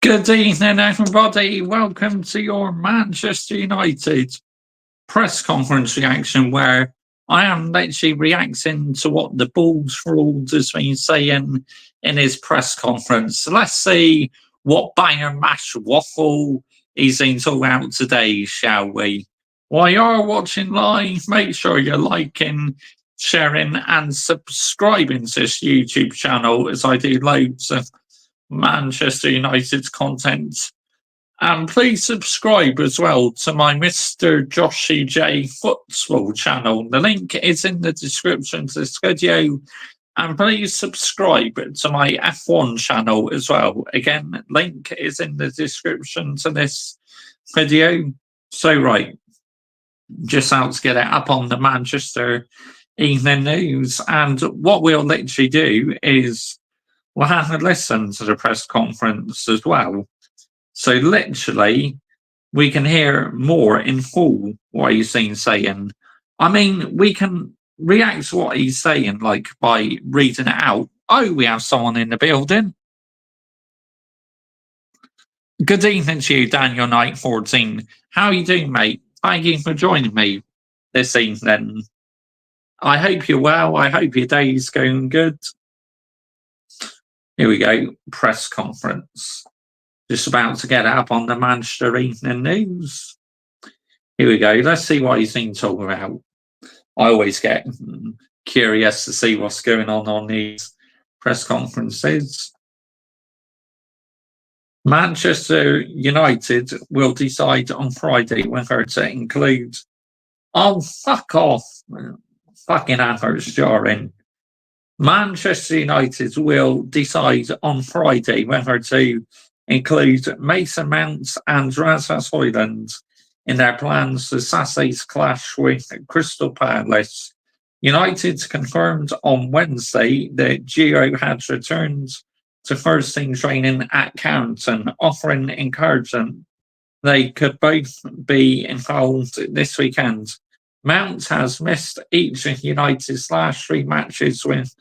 Good evening, everybody. Welcome to your Manchester United press conference reaction, where I am literally reacting to what the Bulls Ruled has been saying in his press conference. So let's see what Bayern mash waffle he's been talking about today, shall we? While you're watching live, make sure you're liking, sharing, and subscribing to this YouTube channel, as I do loads of Manchester United's content. And please subscribe as well to my Mr. Joshy J Football channel. The link is in the description to this video. And please subscribe to my F1 channel as well. Again, link is in the description to this video. So, right, just out to get it up on the Manchester Evening News. And what we'll literally do is we'll have a listen to the press conference as well. So literally, we can hear more in full what he's saying. I mean, we can react to what he's saying, like, by reading it out. Oh, we have someone in the building. Good evening to you, Daniel Knight 14. How are you doing, mate? Thank you for joining me this evening. I hope you're well. I hope your day's going good. Here we go, press conference. Just about to get up on the Manchester Evening News. Here we go, let's see what he's been talking about. I always get curious to see what's going on these press conferences. Manchester United will decide on Friday whether to include... Oh, fuck off. Fucking adverts jarring. Manchester United will decide on Friday whether to include Mason Mount and Rasmus Højlund in their plans for Saturday's clash with Crystal Palace. United confirmed on Wednesday that Gio had returned to first team training at Carrington, offering encouragement they could both be involved this weekend. Mount has missed each of United's last 3 matches with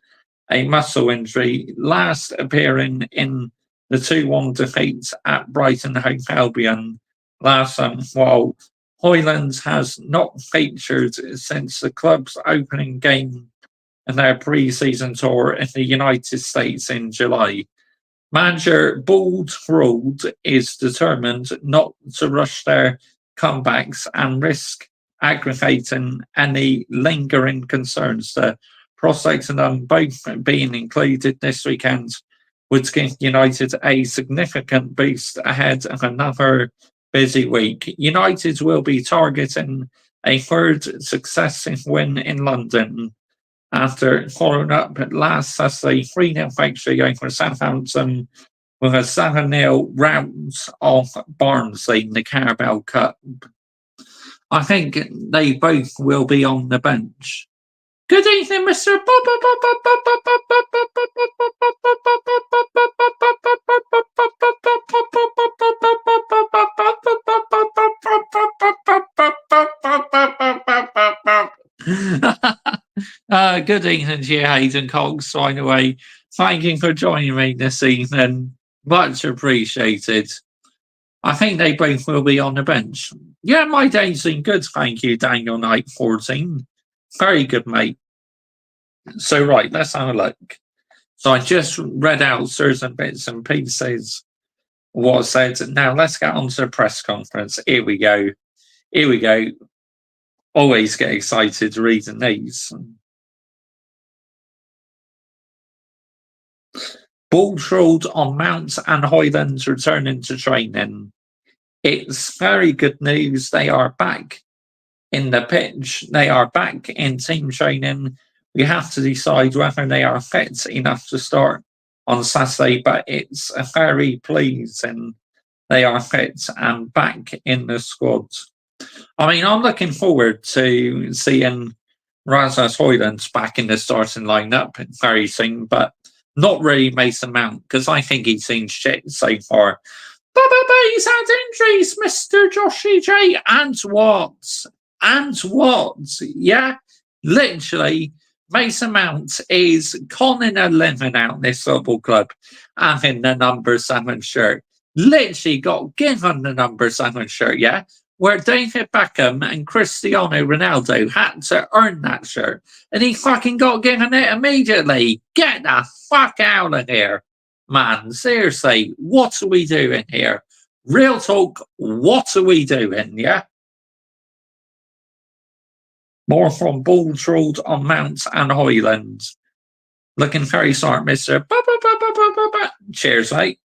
a muscle injury, last appearing in the 2-1 defeat at Brighton Hove Albion last month, while Højlund has not featured since the club's opening game in their pre-season tour in the United States in July. Manager Bulls Ruled is determined not to rush their comebacks and risk aggravating any lingering concerns. The prospects of them both being included this weekend would give United a significant boost ahead of another busy week. United will be targeting a third successive win in London after following up last Saturday 3-0 victory over Southampton with a 7-0 rout of Barnsley in the Carabao Cup. I think they both will be on the bench. Good evening, Mr. Good evening to you, Hayden Cox, by the way. Thank you for joining me this evening. Much appreciated. I think they both will be on the bench. Yeah, my day's been good, thank you, Daniel Knight 14. Very good, mate. So, right, let's have a look. So I just read out certain bits and pieces what said. Now let's get on to the press conference. Here we go. Here we go. Always get excited reading these. Bulls ruled on Mount and Højlund returning to training. It's very good news. They are back in the pitch. They are back in team training. We have to decide whether they are fit enough to start on Saturday, but it's very pleasing they are fit and back in the squad. I mean, I'm looking forward to seeing Rasmus Højlund back in the starting lineup very soon, but not really Mason Mount, because I think he's seen shit so far. But he's had injuries, Mr. Joshy J. And what? And what? Yeah, literally, Mason Mount is conning a living out this football club, having the number 7 shirt. literally got given the number 7 shirt, yeah? Where David Beckham and Cristiano Ronaldo had to earn that shirt. And he fucking got given it immediately. Get the fuck out of here. Man, seriously, what are we doing here? Real talk, what are we doing, yeah? More from Bultrode on Mount and Highlands. Looking very smart, mister. Cheers, mate.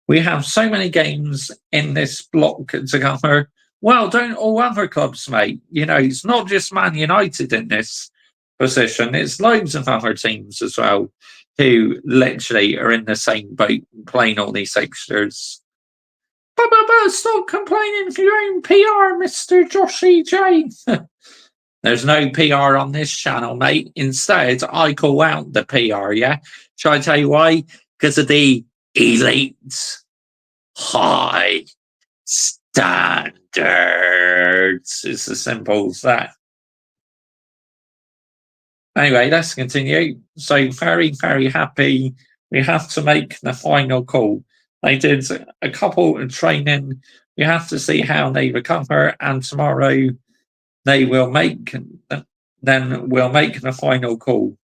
We have so many games in this block to cover. Well, don't all other clubs, mate. You know, it's not just Man United in this position. It's loads of other teams as well who literally are in the same boat playing all these fixtures. Stop complaining for your own PR, Mr. Joshy J. There's no PR on this channel, mate. Instead, I call out the PR, yeah? Shall I tell you why? Because of the elite high standards. It's as simple as that. Anyway, let's continue. So very, very happy. We have to make the final call. They did a couple of training. We have to see how they recover, and tomorrow they will make. Then we'll make the final call.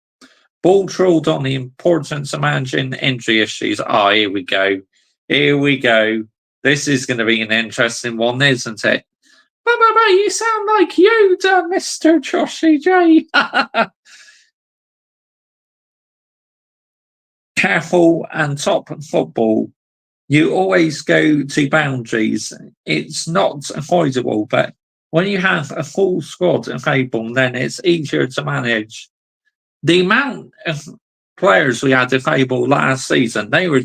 Bultrode on the importance of managing injury issues. Here we go. Here we go. This is going to be an interesting one, isn't it? You sound like Yoda, Mr. Joshy J. Careful and top football. You always go to boundaries. It's not avoidable, but when you have a full squad available, then it's easier to manage. The amount of players we had available last season, they were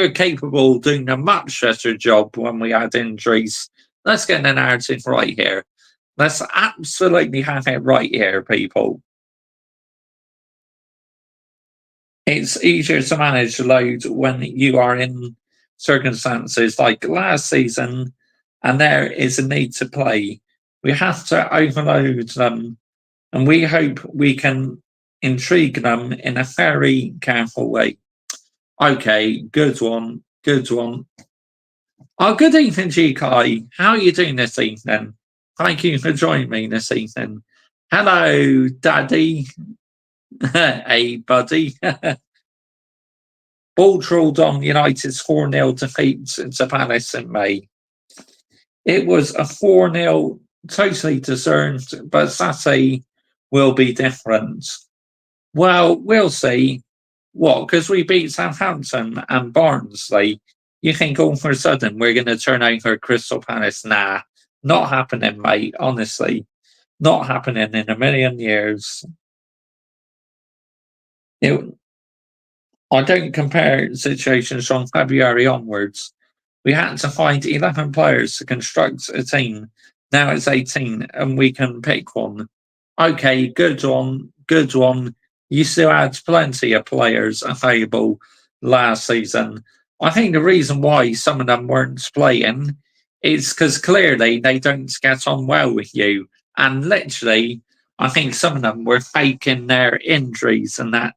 capable of doing a much better job when we had injuries. Let's get the narrative right here. Let's absolutely have it right here, people. It's easier to manage the load when you are in circumstances like last season and there is a need to play. We have to overload them, and we hope we can intrigue them in a very careful way. Okay, good one, good one. Oh, good evening, GK. How are you doing this evening? Thank you for joining me this evening. Hello, Daddy. Hey, buddy. Bultrode on United's 4-0 defeat to Palace in May. It was a 4-0, totally deserved, but Saturday will be different. Well, we'll see. What? Because we beat Southampton and Barnsley, you think all of a sudden we're going to turn over Crystal Palace? Nah, not happening, mate. Honestly, not happening in a million years. I don't compare situations from February onwards. We had to find 11 players to construct a team. Now it's 18 and we can pick one. Okay, good one, good one. You still had plenty of players available last season. I think the reason why some of them weren't playing is because clearly they don't get on well with you. And literally, I think some of them were faking their injuries and that.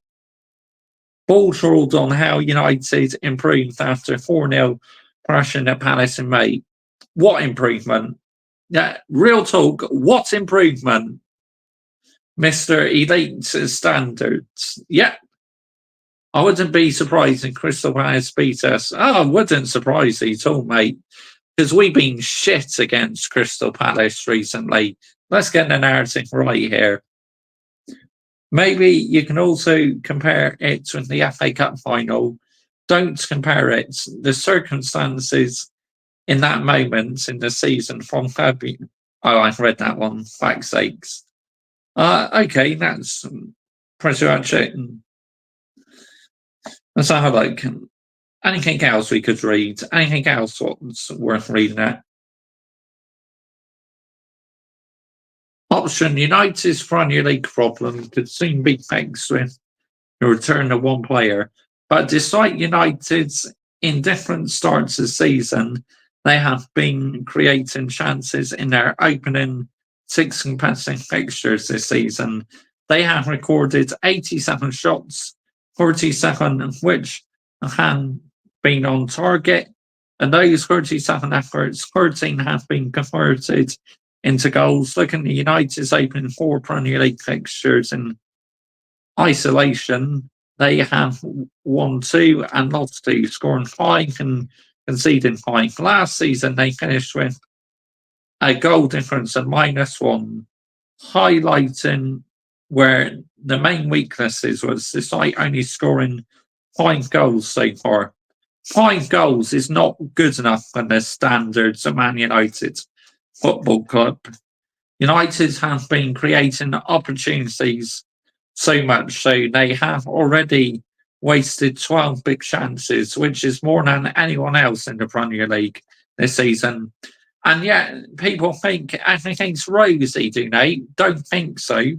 Bultrode on how United improved after 4-0 thrashing at Palace in May. What improvement? Yeah, real talk, what improvement? Mr. Elite Standards. Yeah. I wouldn't be surprised if Crystal Palace beat us. Oh, I wouldn't surprise you at all, mate. Because we've been shit against Crystal Palace recently. Let's get the narrative right here. Maybe you can also compare it with the FA Cup final. Don't compare it. The circumstances in that moment in the season from February. Oh, I've read that one. Fuck's sakes. Okay, that's pretty much it. Let's have a look. Anything else we could read? Anything else what's worth reading at? Option United's Premier League problem could soon be fixed with the return of one player. But despite United's indifferent start to the season, they have been creating chances in their opening 6 competitive fixtures this season. They have recorded 87 shots, 47 of which have been on target, and those 37 efforts, 13 have been converted into goals. Looking at United's opening 4 Premier League fixtures in isolation, they have won 2 and lost 2, scoring 5 and conceding 5. Last season, they finished with a goal difference of -1, highlighting where the main weaknesses was the side only scoring 5 goals so far. 5 goals is not good enough for the standards of Man United Football Club. United have been creating opportunities so much so they have already wasted 12 big chances, which is more than anyone else in the Premier League this season. And yet people think everything's rosy, do they? Don't think so.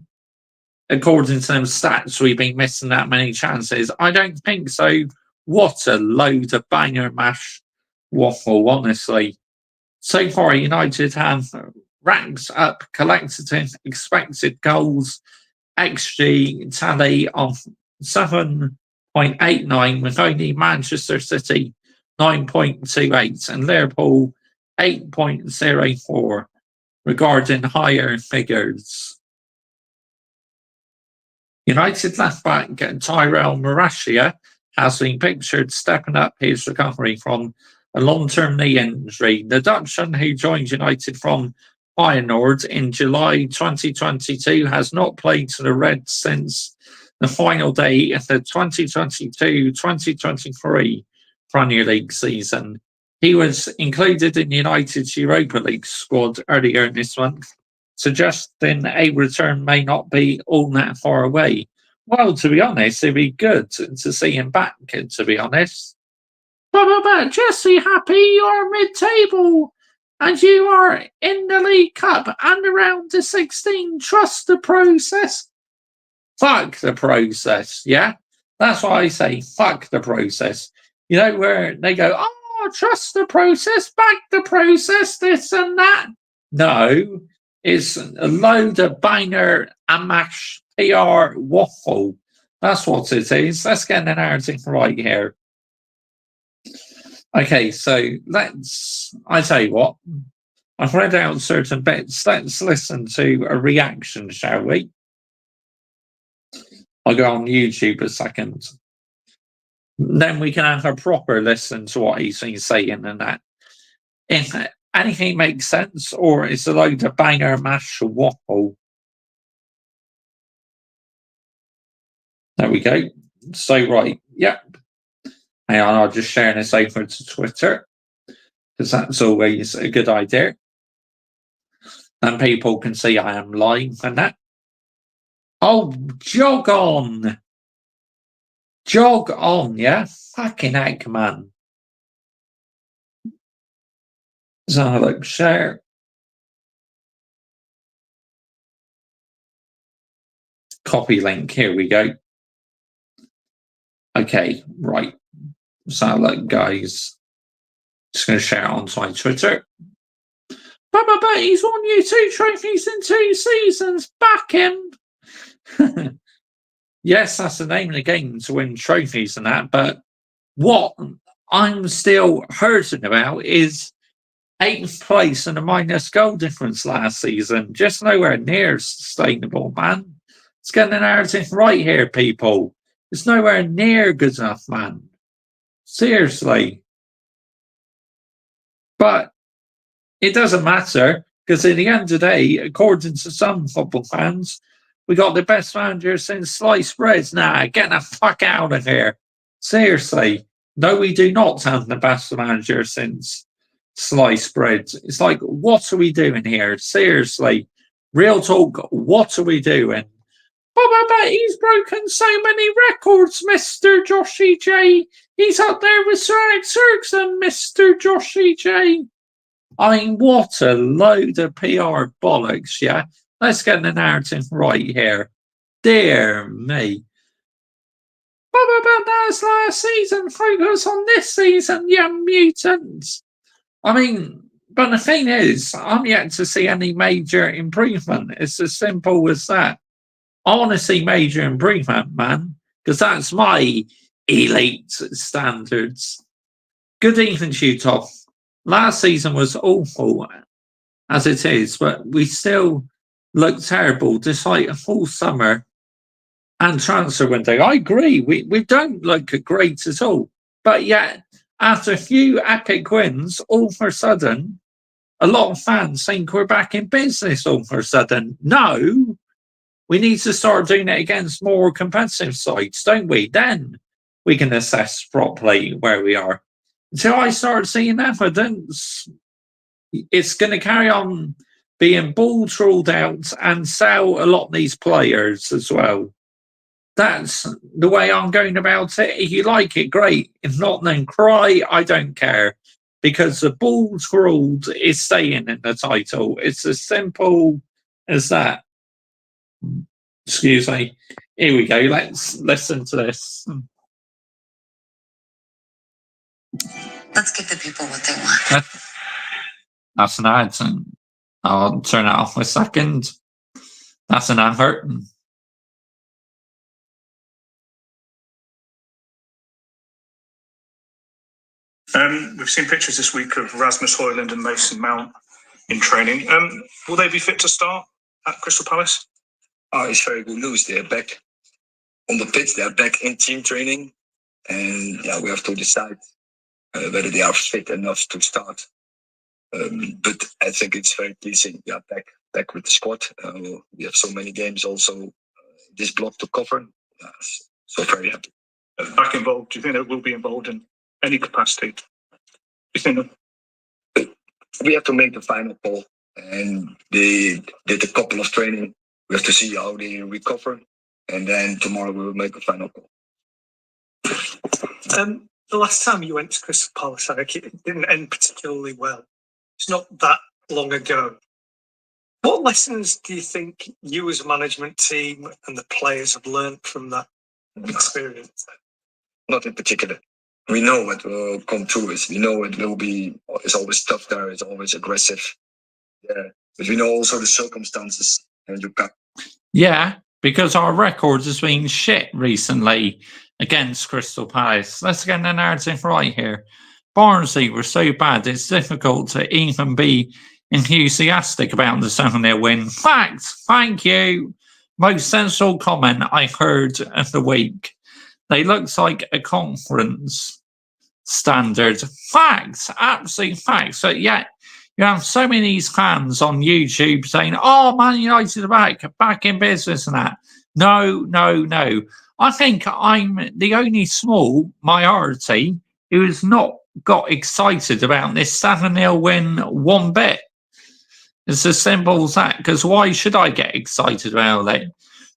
According to them stats, we've been missing that many chances. I don't think so. What a load of banger mash waffle, honestly. So far, United have racked up collective expected goals XG tally of 7.89, with only Manchester City 9.28 and Liverpool 8.04 regarding higher figures. United left-back Tyrell Marashia has been pictured stepping up his recovery from a long-term knee injury. The Dutchman, who joined United from Feyenoord in July 2022, has not played for the Reds since the final day of the 2022-2023 Premier League season. He was included in United's Europa League squad earlier this month, suggesting a return may not be all that far away. Well, to be honest, it'd be good to see him back, to be honest. But Jesse, happy you're mid-table and you are in the League Cup and around to 16. Trust the process. Fuck the process, yeah? That's what I say, fuck the process. You know, where they go, oh, trust the process, back the process, this and that. No, it's a load of banger and mash PR waffle. That's what it is. Let's get the narrative right here. Okay, so I tell you what, I've read out certain bits. Let's listen to a reaction, shall we? I'll go on YouTube a second. Then we can have a proper listen to what he's been saying and that. If anything makes sense, or it's a load of banger mash waffle. There we go. So, right, yep. Hang on, I'll just share this over to Twitter, because that's always a good idea. And people can see I am live and that. Oh, jog on. Jog on, yeah? Fucking heck, man. So, look, share. Copy link, here we go. Okay, right. So, look, guys. Just going to share it onto my Twitter. But he's won you 2 trophies in 2 seasons. Back him. Yes, that's the name of the game, to win trophies and that. But what I'm still hurting about is 8th place and a minus goal difference last season. Just nowhere near sustainable, man. Let's get the narrative right here, people. It's nowhere near good enough, man. Seriously. But it doesn't matter, because at the end of the day, according to some football fans, we got the best manager since sliced bread. Nah, get the fuck out of here. Seriously. No, we do not have the best manager since sliced bread. It's like, what are we doing here? Seriously. Real talk, what are we doing? I bet he's broken so many records, Mr. Joshy J. He's up there with Sir Alex Ferguson, Mr. Joshy J. I mean, what a load of PR bollocks, yeah? Let's get the narrative right here. Dear me. But that's last season. Focus on this season, you mutants. I mean, but the thing is, I'm yet to see any major improvement. It's as simple as that. I want to see major improvement, man, because that's my elite standards. Good evening to you, Tom. Last season was awful as it is, but we still look terrible despite a full summer and transfer window. I agree. We don't look great at all. But yet, after a few epic wins, all of a sudden, a lot of fans think we're back in business all of a sudden. No, we need to start doing it against more competitive sides, don't we? Then we can assess properly where we are. Until I start seeing evidence, it's going to carry on being ball ruled out and sell a lot of these players as well. That's the way I'm going about it. If you like it, great. If not, then cry. I don't care. Because the ball's ruled is staying in the title. It's as simple as that. Excuse me. Here we go. Let's listen to this. Let's give the people what they want. That's an ad. I'll turn it off a second. That's an advert. We've seen pictures this week of Rasmus Højlund and Mason Mount in training. Will they be fit to start at Crystal Palace? Oh, it's very good news. They're back on the pitch. They're back in team training. And yeah, we have to decide whether they are fit enough to start. But I think it's very pleasing. We are back with the squad. We have so many games also this block to cover. So very happy. Back involved, do you think they will be involved in any capacity? Do you think we have to make the final call, and they did a couple of training. We have to see how they recover, and then tomorrow we will make a final call. The last time you went to Crystal Palace, it didn't end particularly well. It's not that long ago. What lessons do you think you as a management team and the players have learned from that experience? Not in particular. We know what will come through us. We know it will be. It's always tough there. It's always aggressive. Yeah, but we know also the circumstances, and you can't. Yeah, because our record has been shit recently against Crystal Palace. Let's get the narrative right here. Barnsley were so bad, it's difficult to even be enthusiastic about the 7-0 win. Fact, thank you. Most sensible comment I heard of the week. They looked like a conference standard. Facts, absolute facts. So yet you have so many of these fans on YouTube saying, "Oh, Man United are back in business," and that. No. I think I'm the only small minority who has not got excited about this 7-0 win one bit. It's as simple as that. Because why should I get excited about it?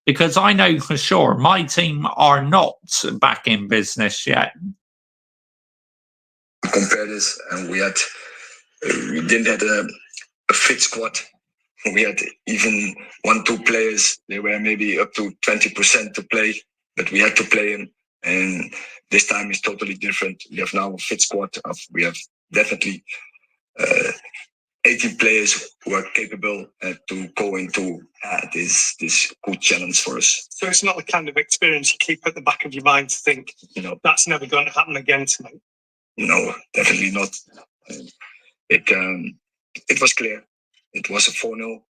Because I know for sure my team are not back in business yet. Compare this, and we didn't have a fit squad. We had even 1-2 players. They were maybe up to 20% to play, but we had to play them. And this time is totally different. We have now a fit squad. We have definitely 18 players who are capable to go into this good challenge for us. So it's not the kind of experience you keep at the back of your mind to think, that's never going to happen again tonight. No, definitely not. It was clear. It was a 4-0,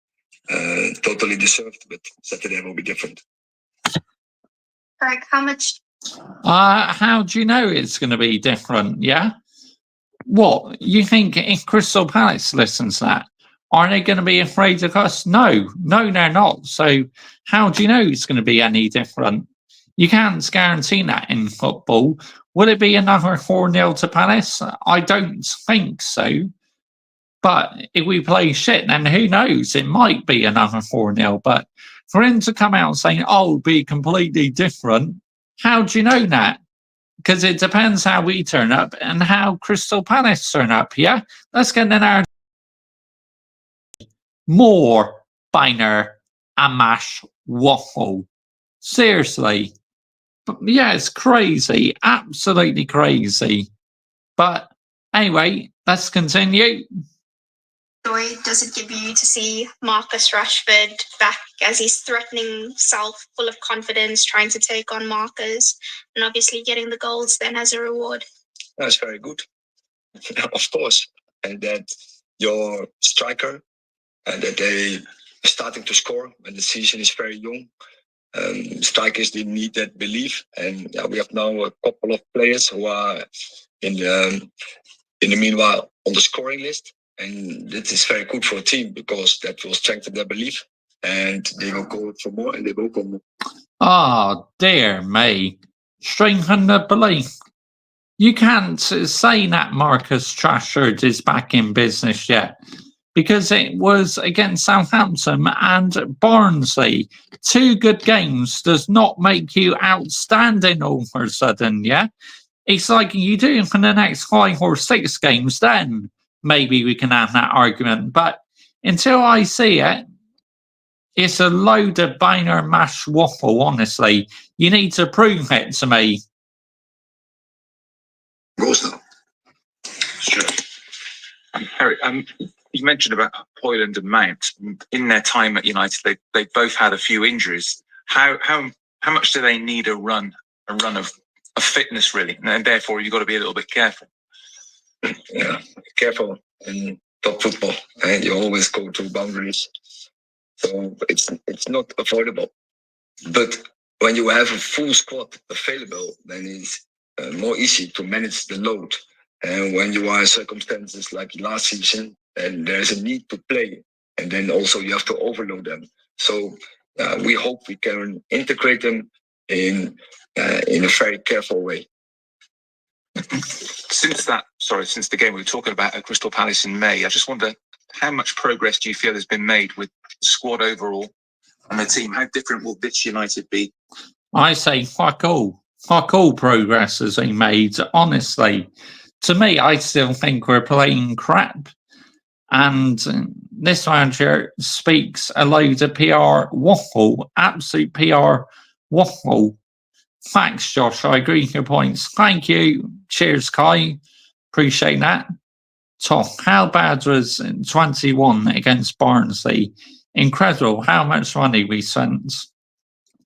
totally deserved, but Saturday will be different. Greg, how much? How do you know it's going to be different? Yeah. What you think? If Crystal Palace listens to that, are they going to be afraid of us? No, they're not. So how do you know it's going to be any different? You can't guarantee that in football. Will it be another 4-0 to Palace? I don't think so. But if we play shit, then who knows? It might be another 4-0. But for him to come out saying, "Oh, it'll be completely different," how do you know that? Because it depends how we turn up and how Crystal Palace turn up, yeah? Let's get in our more Banger and mash waffle. Seriously. But yeah, it's crazy. Absolutely crazy. But anyway, let's continue. Joy does it give you to see Marcus Rashford back as he's threatening self, full of confidence, trying to take on Marcus, and obviously getting the goals then as a reward? That's very good. of course, and that your striker and that they are starting to score when the season is very young. Strikers they need that belief, and we have now a couple of players who are in the meanwhile on the scoring list, and that is very good for a team because that will strengthen their belief, and they will go for more, and they will go more. Oh, dear me. Strengthen the belief. You can't say that Marcus Rashford is back in business yet, because it was against Southampton and Barnsley. 2 good games does not make you outstanding all of a sudden, yeah? It's like you do it for the next 5 or 6 games, then maybe we can have that argument. But until I see it, it's a load of banger mash waffle, honestly. You need to prove it to me. Goals now. Sure. Harry, you mentioned about Højlund and Mount. In their time at United, they both had a few injuries. How much do they need a run of fitness, really? And therefore, you've got to be a little bit careful. Yeah, careful in top football, and you always go to boundaries. So it's not avoidable. But when you have a full squad available, then it's more easy to manage the load. And when you are in circumstances like last season, and there's a need to play, and then also you have to overload them. So we hope we can integrate them in a very careful way. Since the game we were talking about at Crystal Palace in May, I just wonder how much progress do you feel has been made with the squad overall and the team? How different will this United be? I say fuck all. Fuck all progress has been made, honestly. To me, I still think we're playing crap. And this manager speaks a load of PR waffle, absolute PR waffle. Thanks, Josh. I agree with your points. Thank you. Cheers, Kai. Appreciate that. Top. How bad was 21 against Barnsley? Incredible how much money we spent.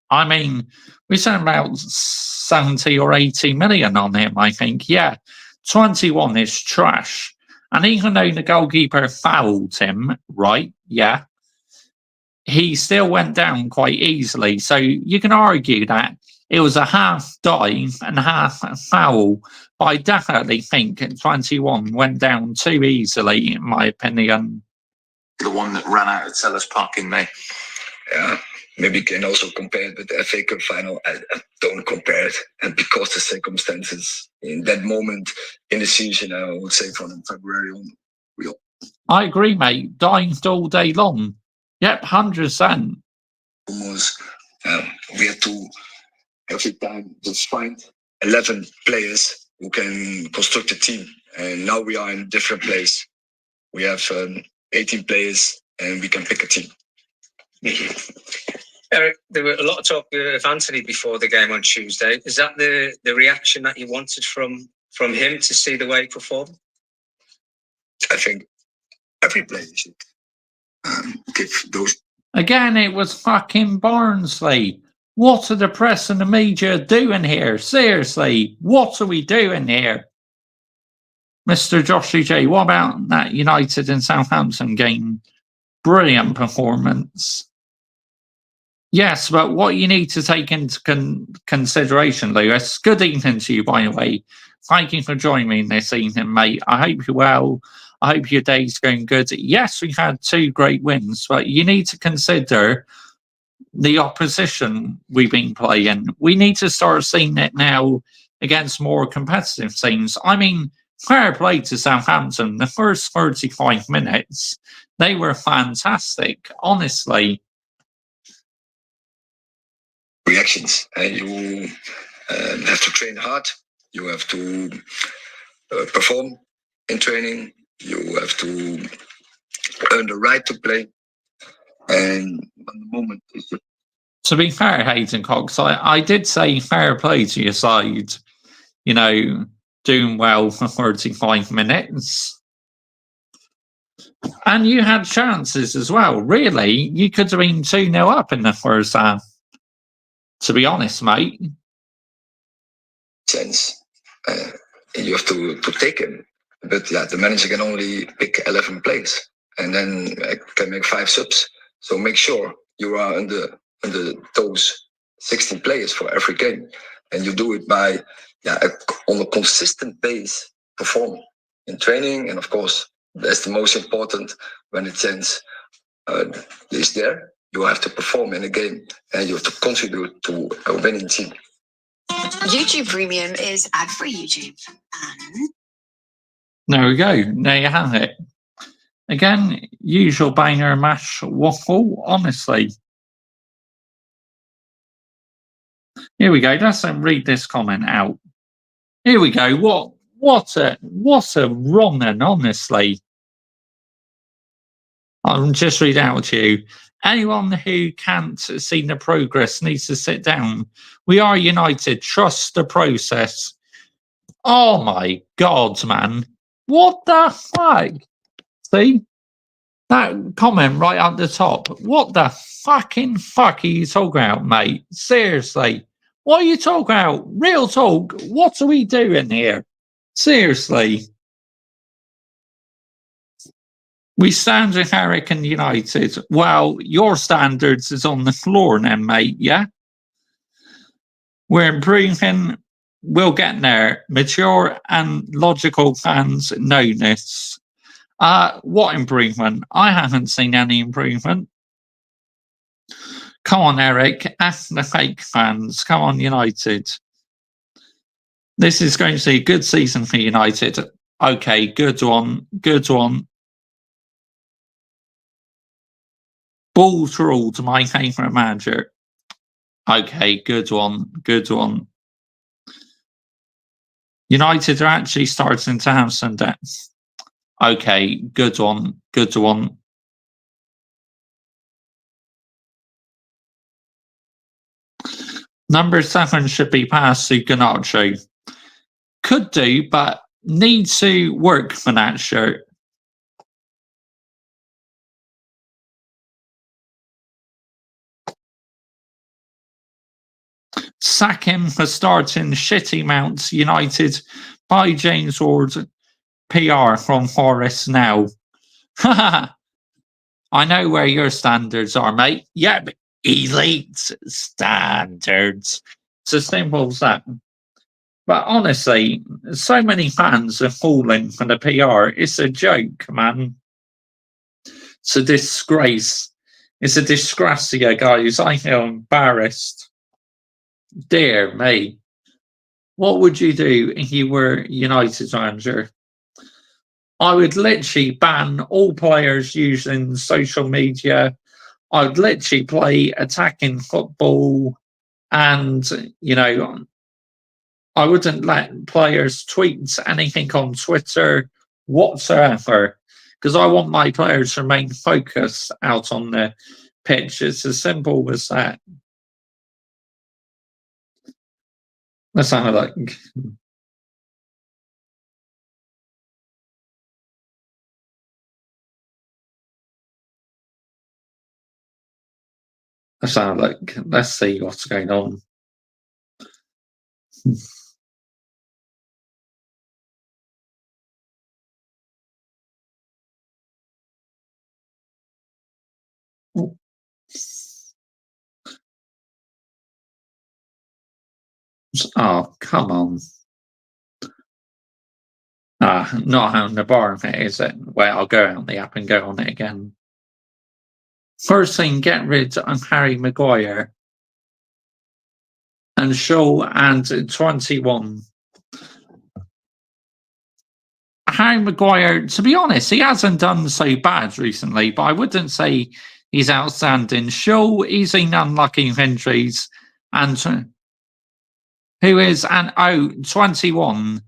I mean, we spent about 70 or 80 million on him, I think. Yeah, 21 is trash. And even though the goalkeeper fouled him, right, yeah, he still went down quite easily. So you can argue that it was a half dive and half foul. But I definitely think 21 went down too easily, in my opinion. The one that ran out at Sellers Park in May. Yeah, maybe you can also compare it with the FA Cup final. I don't compare it, and because the circumstances in that moment in the season, I would say from February on, I agree, mate. Dived all day long. Yep, 100%. Almost, we had to every time just find 11 players who can construct a team, and now we are in a different place. We have 18 players, and we can pick a team. Eric, there were a lot of talk of Anthony before the game on Tuesday. Is that the reaction that you wanted from him to see the way he performed? I think every player should give those. Again, it was fucking Barnsley. What are the press and the media doing here? Seriously, what are we doing here? Mr. Joshy J, what about that United and Southampton game? Brilliant performance. Yes, but what you need to take into consideration, Lewis, good evening to you, by the way. Thank you for joining me this evening, mate. I hope you're well. I hope your day's going good. Yes, we had 2 great wins, but you need to consider the opposition we've been playing. We need to start seeing it now against more competitive teams. I mean, fair play to Southampton. The first 35 minutes, they were fantastic, honestly. Reactions, and you have to train hard. You have to perform in training. You have to earn the right to play. And at the moment, to be fair, Hayden Cox, I did say fair play to your side. You know, doing well for 35 minutes. And you had chances as well. Really, you could have been 2-0 up in the first half. To be honest, mate. Sense. You have to take him. But yeah, the manager can only pick 11 players and then can make 5 subs. So make sure you are under those 16 players for every game, and you do it by on a consistent base perform in training, and of course that's the most important. When the chance is there, you have to perform in a game and you have to contribute to a winning team. YouTube Premium is ad-free YouTube. And There we go. There you have it. Again, usual banger mash waffle, honestly. Here we go. Let's read this comment out. Here we go. What a wrong one, honestly. I'll just read out to you. Anyone who can't see the progress needs to sit down. We are united. Trust the process. Oh my God, man. What the fuck? See? That comment right at the top. What the fucking fuck are you talking about, mate? Seriously. What are you talking about? Real talk. What are we doing here? Seriously. We stand with Hurricane United. Well, your standards is on the floor now, mate, yeah? We're improving. We'll get there. Mature and logical fans know this. What improvement? I haven't seen any improvement. Come on, Eric. Ask the fake fans. Come on, United. This is going to be a good season for United. Okay, good one. Good one. Balls ruled, my favourite manager. Okay, good one. Good one. United are actually starting to have some depth. Okay, good one. Good one. Number 7 should be passed to Garnacho. Could do, but needs to work for that shirt. Sack him for starting shitty Mounts United by James Ward. PR from Forest now. I know where your standards are, mate. Yeah, but elite standards. It's as simple as that. But honestly, so many fans are falling for the PR. It's a joke, man. It's a disgrace. It's a disgracia, guys. I feel embarrassed. Dear me. What would you do if you were United manager? I would literally ban all players using social media. I would literally play attacking football, and, you know, I wouldn't let players tweet anything on Twitter whatsoever, because I want my players to remain focused out on the pitch. It's as simple as that. Let's have a look. Let's have a look. Let's see what's going on. Oh, come on. Not on the bar of it, is it? Wait, I'll go out the app and go on it again. First thing, get rid of Harry Maguire and Shaw and 21. Harry Maguire, to be honest, he hasn't done so bad recently, but I wouldn't say he's outstanding. Shaw, he's in unlucky injuries, and who is, and 21.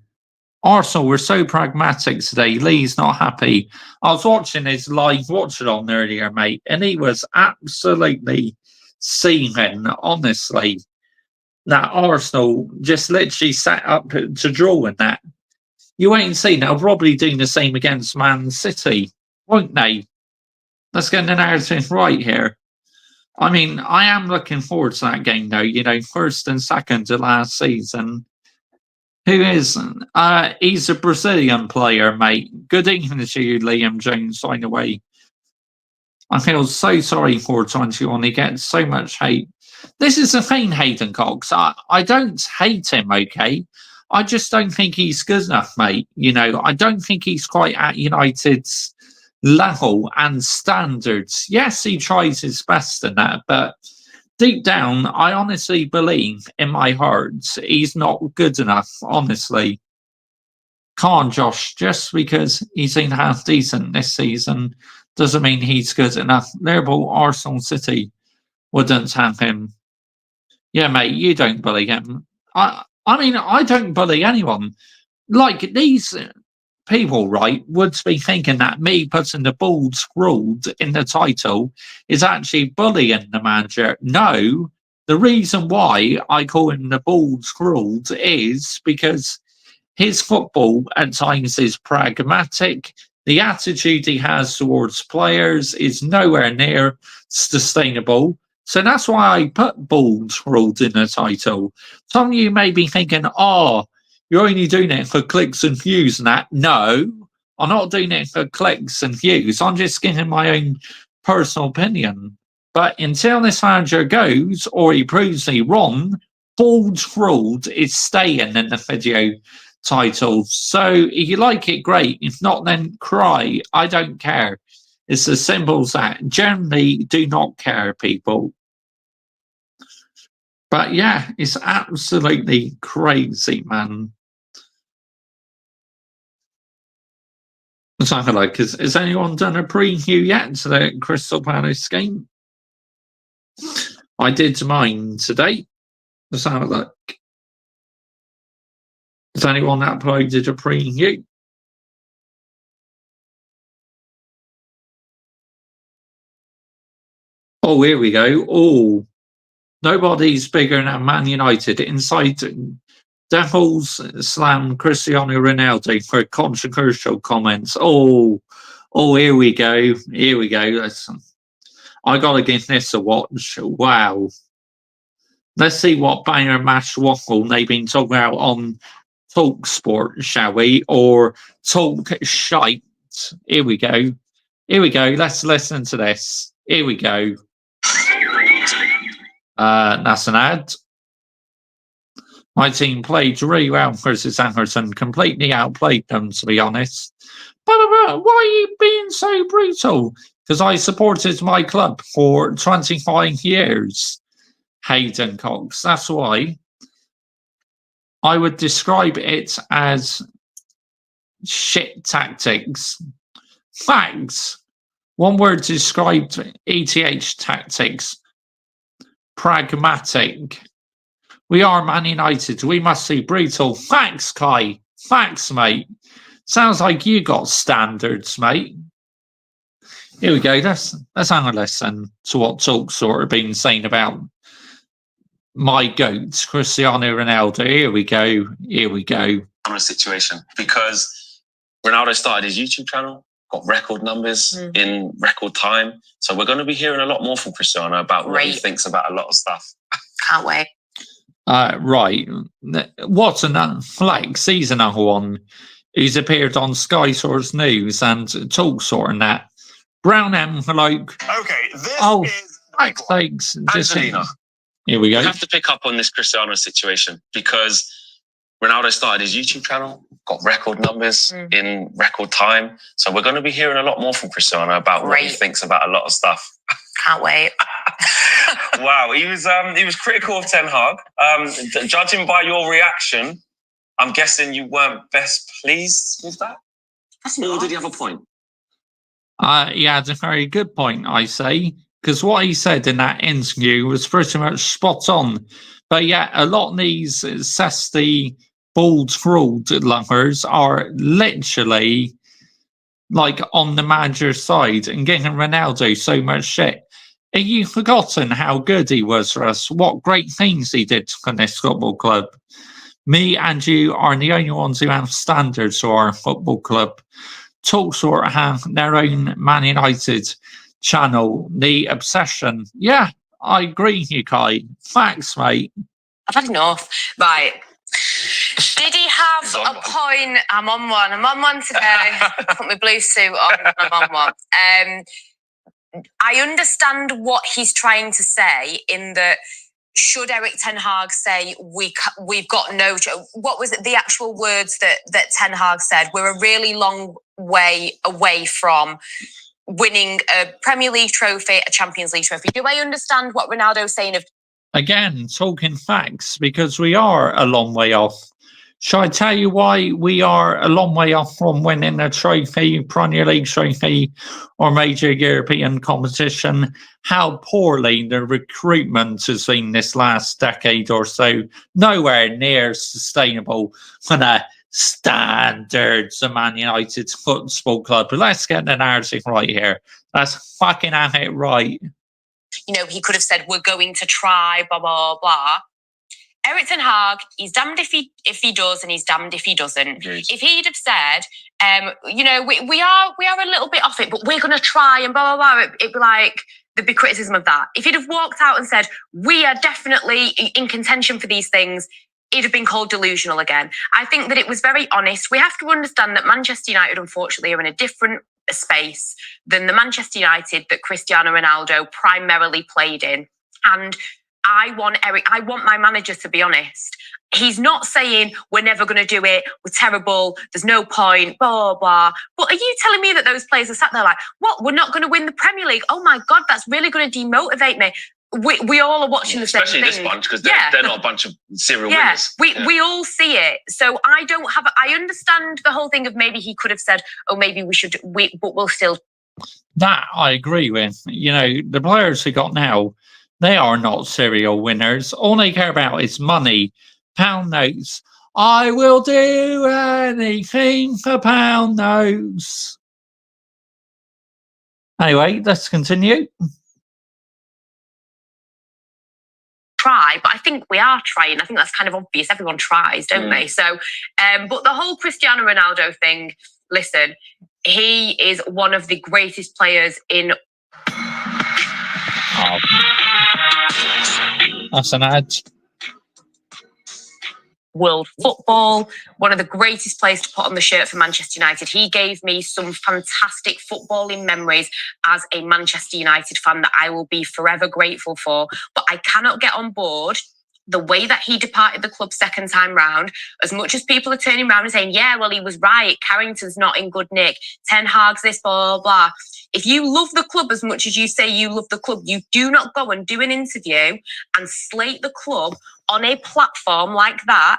Arsenal were so pragmatic today. Lee's not happy. I was watching his live watch it on earlier, mate, and he was absolutely seething, honestly, that Arsenal just literally sat up to draw in that. You wait and see. They'll probably do the same against Man City, won't they? Let's get the narrative right here. I mean, I am looking forward to that game, though. You know, first and second to last season. Who is? He's a Brazilian player, mate. Good evening to you, Liam Jones. By the way, I feel so sorry for 21. He gets so much hate. This is the thing, Hayden Cox. I don't hate him, okay? I just don't think he's good enough, mate. You know, I don't think he's quite at United's level and standards. Yes, he tries his best in that, but deep down, I honestly believe in my heart he's not good enough, honestly. Come on, Josh, just because he's been half decent this season doesn't mean he's good enough. Liverpool, Arsenal, City wouldn't have him. Yeah, mate, you don't bully him. I mean, I don't bully anyone. Like, these people, right, would be thinking that me putting the Bulls ruled in the title is actually bullying the manager. No, the reason why I call him the Bulls ruled is because his football at times is pragmatic. The attitude he has towards players is nowhere near sustainable. So that's why I put Bulls ruled in the title. Some of you may be thinking, oh, you're only doing it for clicks and views and that. No, I'm not doing it for clicks and views. I'm just giving my own personal opinion. But until this manager goes or he proves me wrong, Bulls ruled is staying in the video title. So if you like it, great. If not, then cry. I don't care. It's as simple as that. Generally, do not care, people. But yeah, it's absolutely crazy, man. Let's have a look. Has anyone done a preview yet to the Crystal Palace game? I did mine today. Let's have a look. Has anyone uploaded a preview? Oh, here we go. Oh, nobody's bigger than Man United. Inside Devils slam Cristiano Ronaldo for controversial comments. Oh, here we go. Here we go. I gotta give this a watch. Wow. Let's see what banger mash waffle they've been talking about on Talk Sport, shall we? Or Talk Shite. Here we go. Here we go. Let's listen to this. Here we go. That's an ad. My team played really well versus Anderson, completely outplayed them, to be honest. But why are you being so brutal? Because I supported my club for 25 years, Hayden Cox. That's why. I would describe it as shit tactics. Facts. One word described ETH tactics. Pragmatic. We are Man United. We must be brutal. Facts, Kai. Facts, mate. Sounds like you got standards, mate. Here we go. Let's have a listen to what Talk sort of been saying about my goat, Cristiano Ronaldo. Here we go. Here we go. On a situation because Ronaldo started his YouTube channel, got record numbers in record time. So we're going to be hearing a lot more from Cristiano about what he thinks about a lot of stuff. Can't wait. Right. What's another flex? He's another one who's appeared on Sky Source News and Talk Sort and that. Brown envelope. Okay, this is thanks. Angelina. Here we go. You have to pick up on this Cristiano situation because Ronaldo started his YouTube channel, got record numbers in record time. So we're going to be hearing a lot more from Cristiano about what he thinks about a lot of stuff. Can't wait. Wow, he was critical of Ten Hag. Judging by your reaction, I'm guessing you weren't best pleased with that. Or did he have a point? He had a very good point, I say, because what he said in that interview was pretty much spot on. But yeah, a lot of these zesty, bald fraud lovers are literally like on the manager's side and getting Ronaldo so much shit. Have you forgotten how good he was for us? What great things he did for this football club? Me and you are the only ones who have standards for our football club. Talksort have their own Man United channel, The Obsession. Yeah, I agree with you, Kai. Facts, mate. I've had enough. Right. Did he have He's on a one. point? I'm on one. I'm on one today. Put my blue suit on. I'm on one. I understand what he's trying to say in that. Should Eric Ten Hag say we've got no? What was it? The actual words that Ten Hag said? We're a really long way away from winning a Premier League trophy, a Champions League trophy. Do I understand what Ronaldo's saying? Again, talking facts, because we are a long way off. Shall I tell you why we are a long way off from winning a trophy, Premier League trophy, or major European competition? How poorly the recruitment has been this last decade or so. Nowhere near sustainable for the standards of Man United Football Club. But let's get the narrative right here. Let's fucking have it right. You know, he could have said, we're going to try, blah, blah, blah. Eric Ten Hag, he's damned if he does and he's damned if he doesn't. Agreed. If he'd have said, you know, we are a little bit off it, but we're going to try and blah, blah, blah, it'd be like, there'd be criticism of that. If he'd have walked out and said, we are definitely in contention for these things, it'd have been called delusional again. I think that it was very honest. We have to understand that Manchester United, unfortunately, are in a different space than the Manchester United that Cristiano Ronaldo primarily played in. And I want my manager to be honest. He's not saying we're never going to do it, we're terrible, there's no point, blah, blah. But are you telling me that those players are sat there like, what, we're not going to win the Premier League? Oh my God, that's really going to demotivate me. We all are watching the same thing. Especially this bunch, because they're not a bunch of serial winners. We all see it. So I understand the whole thing of maybe he could have said, oh, maybe but we'll still. That I agree with. You know, the players who got now, they are not serial winners. All they care about is money, pound notes. I will do anything for pound notes. Anyway, let's continue. Try, but I think we are trying. I think that's kind of obvious. Everyone tries, don't they? So, but the whole Cristiano Ronaldo thing, listen, he is one of the greatest players in. Oh. That's an ad. World football, one of the greatest players to put on the shirt for Manchester United. He gave me some fantastic footballing memories as a Manchester United fan that I will be forever grateful for. But I cannot get on board the way that he departed the club second time round. As much as people are turning around and saying, yeah, well, he was right, Carrington's not in good nick, Ten Hag's this, blah, blah, blah. If you love the club as much as you say you love the club, you do not go and do an interview and slate the club on a platform like that.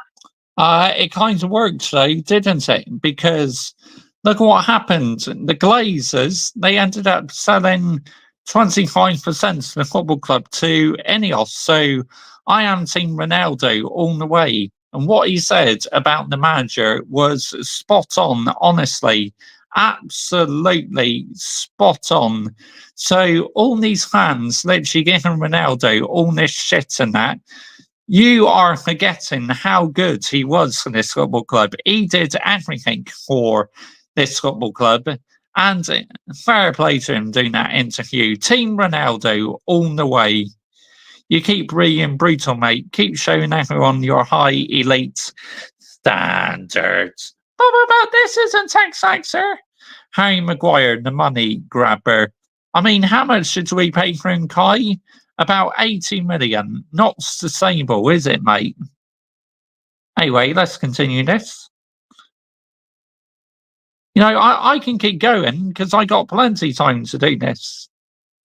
It kind of worked though, didn't it? Because look at what happened. The Glazers, they ended up selling 25% of the football club to Ineos. So I am Team Ronaldo all the way. And what he said about the manager was spot on, honestly. Absolutely spot on. So all these fans literally giving Ronaldo all this shit and that, you are forgetting how good he was for this football club. He did everything for this football club, and fair play to him doing that interview. Team Ronaldo all the way. You keep being brutal, mate. Keep showing everyone your high elite standards. But this isn't tech sir. Harry Maguire, the money grabber. I mean, how much did we pay for Kai? About 80 million. Not sustainable, is it, mate? Anyway, let's continue this. You know, I can keep going because I got plenty of time to do this.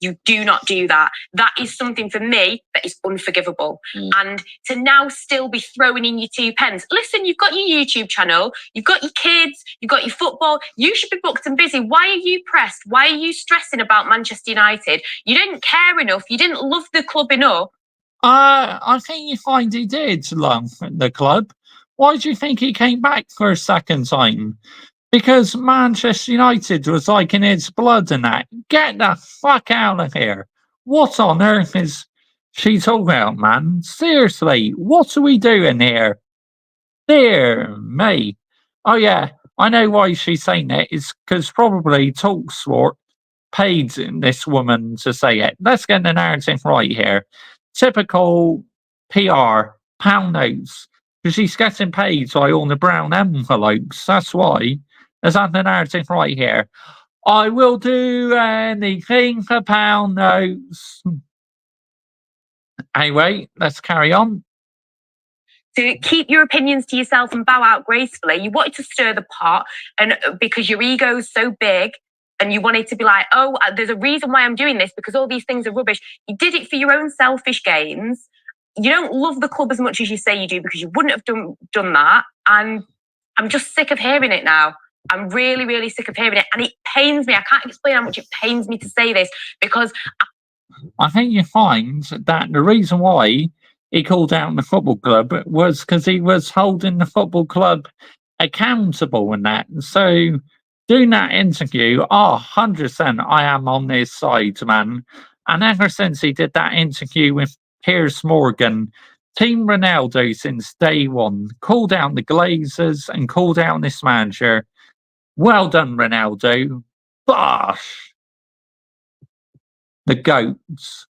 You do not do that. That is something for me that is unforgivable. And to now still be throwing in your 2 pence. Listen, you've got your YouTube channel, you've got your kids, you've got your football. You should be booked and busy. Why are you pressed? Why are you stressing about Manchester United? You didn't care enough. You didn't love the club enough. I think you find he did love the club. Why do you think he came back for a second time? Because Manchester United was like in his blood and that. Get the fuck out of here. What on earth is she talking about, man? Seriously, what are we doing here? Dear me. Oh yeah, I know why she's saying it. It's because probably TalkSport paid this woman to say it. Let's get the narrative right here. Typical PR, pound notes. Because he's getting paid by all the brown envelopes. That's why. There's the narrative right here. I will do anything for pound notes. Anyway, let's carry on. To keep your opinions to yourself and bow out gracefully. You wanted to stir the pot, and because your ego's so big, and you wanted to be like, oh, there's a reason why I'm doing this, because all these things are rubbish. You did it for your own selfish gains. You don't love the club as much as you say you do, because you wouldn't have done that. And I'm just sick of hearing it now. I'm really, really sick of hearing it. And it pains me. I can't explain how much it pains me to say this, because I think you find that the reason why he called out the football club was because he was holding the football club accountable in that. So doing that interview, 100% I am on this side, man. And ever since he did that interview with Piers Morgan, Team Ronaldo since day one called out the Glazers and called out this manager. Well done, Ronaldo. Bosh! The goats.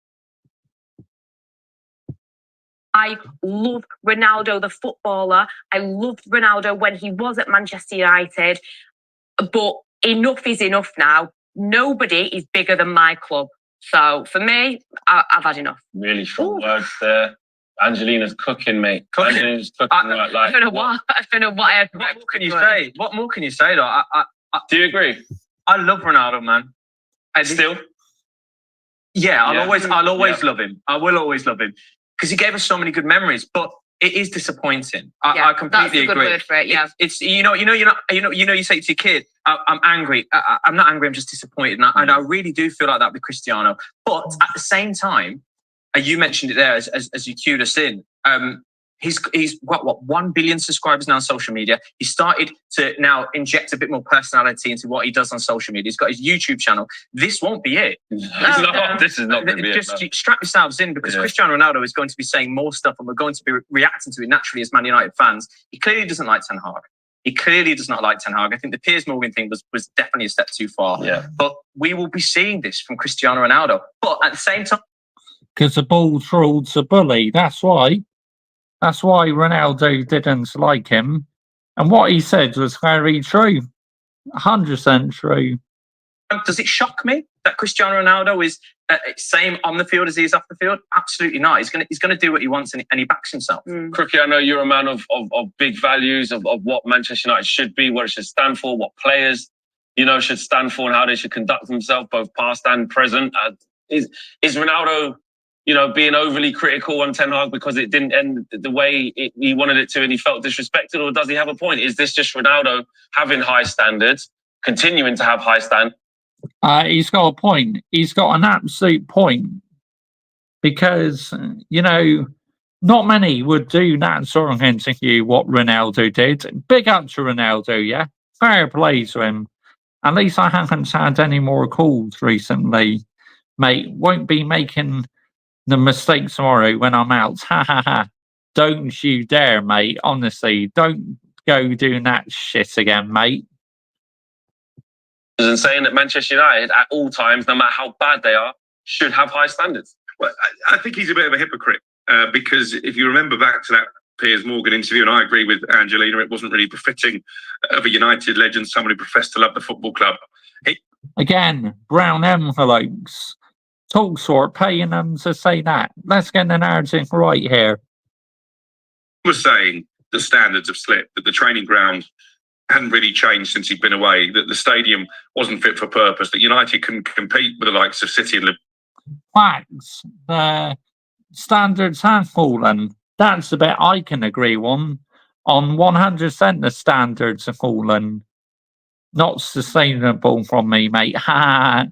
I love Ronaldo, the footballer. I loved Ronaldo when he was at Manchester United. But enough is enough now. Nobody is bigger than my club. So for me, I've had enough. Really strong words there. Angelina's cooking, mate. Angelina's cooking. I don't know what. I don't know what. What more can you say? What more can you say, though? Do you agree? I love Ronaldo, man. Still? Yeah, I'll always Yeah. love him. I will always love him because he gave us so many good memories. But it is disappointing. I completely that's a good agree. word for it. Yeah, It's you say to your kid, I'm angry. I'm not angry. I'm just disappointed, and I really do feel like that with Cristiano. But at the same time, you mentioned it there as you cued us in. He's what 1 billion subscribers now on social media. He started to now inject a bit more personality into what he does on social media. He's got his YouTube channel. This won't be it. This is not going to be Just it. strap yourselves in, because Cristiano Ronaldo is going to be saying more stuff, and we're going to be reacting to it naturally as Man United fans. He clearly doesn't like Ten Hag. He clearly does not like Ten Hag. I think the Piers Morgan thing was definitely a step too far. Yeah. But we will be seeing this from Cristiano Ronaldo. But at the same time, Because the ball trolls a bully. That's why. That's why Ronaldo didn't like him. And what he said was very true. 100% true. does it shock me that Cristiano Ronaldo is same on the field as he is off the field? Absolutely not. He's gonna do what he wants, and he backs himself. Crookie, I know you're a man of big values of what Manchester United should be, what it should stand for, what players should stand for, and how they should conduct themselves, both past and present. Is Ronaldo being overly critical on Ten Hag because it didn't end the way he wanted it to and he felt disrespected, or does he have a point? Is this just Ronaldo having high standards, continuing to have high standards? He's got a point. He's got an absolute point. Because, not many would do that sort of interview what Ronaldo did. Big up to Ronaldo, yeah? Fair play to him. At least I haven't had any more calls recently. Mate, won't be making the mistake tomorrow when I'm out. Ha ha ha. Don't you dare, mate. Honestly, don't go doing that shit again, mate. And saying that Manchester United at all times, no matter how bad they are, should have high standards. Well, I think he's a bit of a hypocrite because if you remember back to that Piers Morgan interview, and I agree with Angelina, it wasn't really befitting of a United legend, someone who professed to love the football club. Again, brown envelopes. Talksort paying them to say that. Let's get the narrative right here. He was saying the standards have slipped, that the training ground hadn't really changed since he'd been away, that the stadium wasn't fit for purpose, that United couldn't compete with the likes of City and Liverpool. Facts. The standards have fallen. That's the bit I can agree on. On 100%, the standards have fallen. Not sustainable from me, mate. Ha.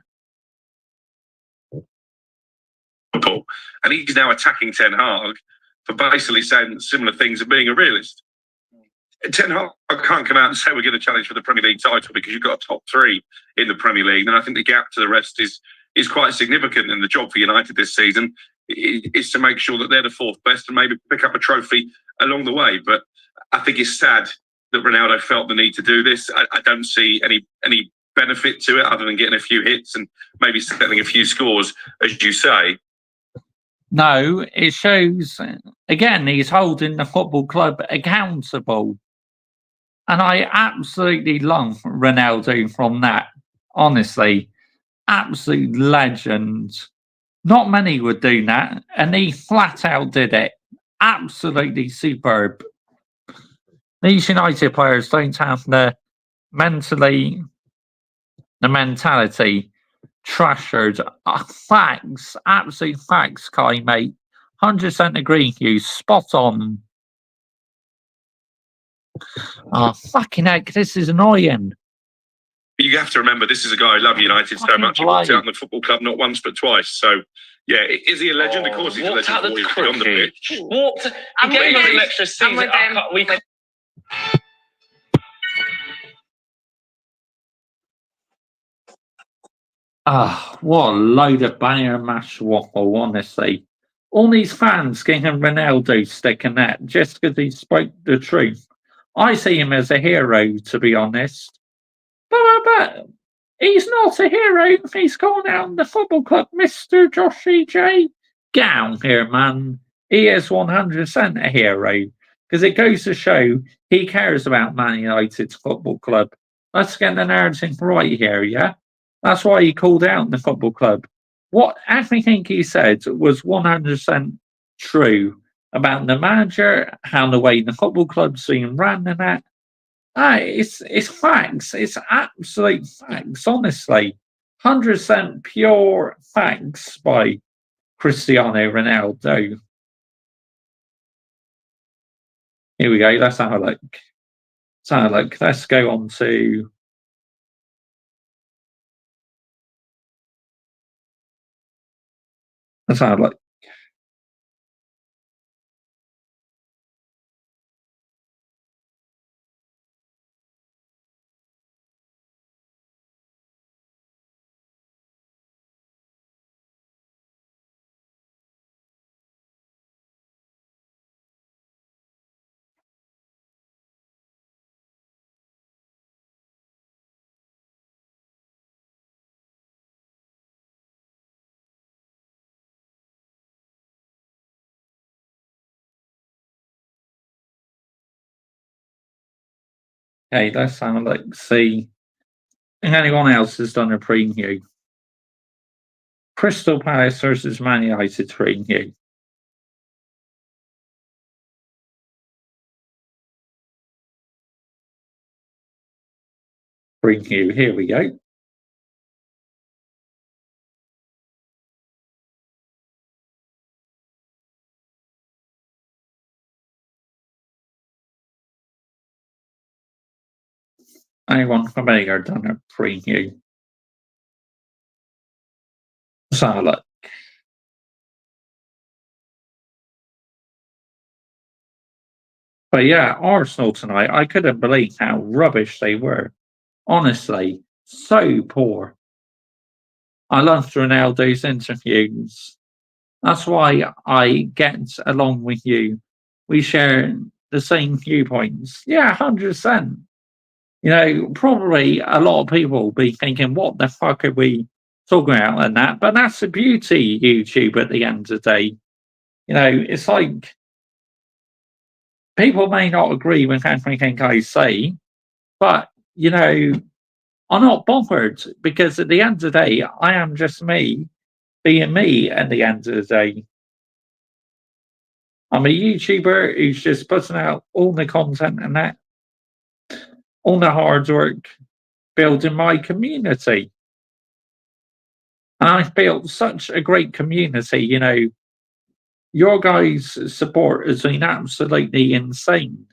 And he's now attacking Ten Hag for basically saying similar things and being a realist. Ten Hag can't come out and say we're going to challenge for the Premier League title because you've got a top three in the Premier League. And I think the gap to the rest is quite significant. And the job for United this season is to make sure that they're the fourth best and maybe pick up a trophy along the way. But I think it's sad that Ronaldo felt the need to do this. I don't see any benefit to it other than getting a few hits and maybe settling a few scores, as you say. No, it shows, again, he's holding the football club accountable. And I absolutely love Ronaldo from that. Honestly, absolute legend. Not many would do that, and he flat out did it. Absolutely superb. These United players don't have the mentality. Trashed. Facts, absolute facts, Kai, mate. 100% agree with you. Spot on. Oh, fucking heck, this is annoying. You have to remember, this is a guy who loved United so much. He walked out in the football club not once but twice. So, yeah, is he a legend? Of course, he's a legend. Before he was on the pitch. I'm with Getting him. an extra season. with I him. can't- we can't- Ah, what a load of banger mash waffle, honestly. All these fans getting Ronaldo sticking that just because he spoke the truth. I see him as a hero, to be honest. But he's not a hero. He's gone out in the football club, Mr. Joshy J. Get out here, man. He is 100% a hero because it goes to show he cares about Man United's football club. Let's get the narrative right here, yeah? That's why he called out the football club. Everything he said was 100% true about the manager, how the way the football club's being run and that. It's facts. It's absolute facts, honestly. 100% pure facts by Cristiano Ronaldo. Here we go. Let's have a look. Let's go on to. Let's have a look. Okay, let's have a look. See if anyone else has done a preview. Crystal Palace versus Man United preview. Preview. Here we go. Anyone from Agar done a preview? Let's have a look. But yeah, Arsenal tonight, I couldn't believe how rubbish they were. Honestly, so poor. I loved Ronaldo's interviews. That's why I get along with you. We share the same viewpoints. Yeah, 100%. You know, probably a lot of people will be thinking, what the fuck are we talking about and that? But that's the beauty of YouTube at the end of the day. You know, it's like people may not agree with everything I say, but, you know, I'm not bothered because at the end of the day, I am just me being me at the end of the day. I'm a YouTuber who's just putting out all the content and that, all the hard work, building my community. And I've built such a great community, you know. Your guys' support has been absolutely insane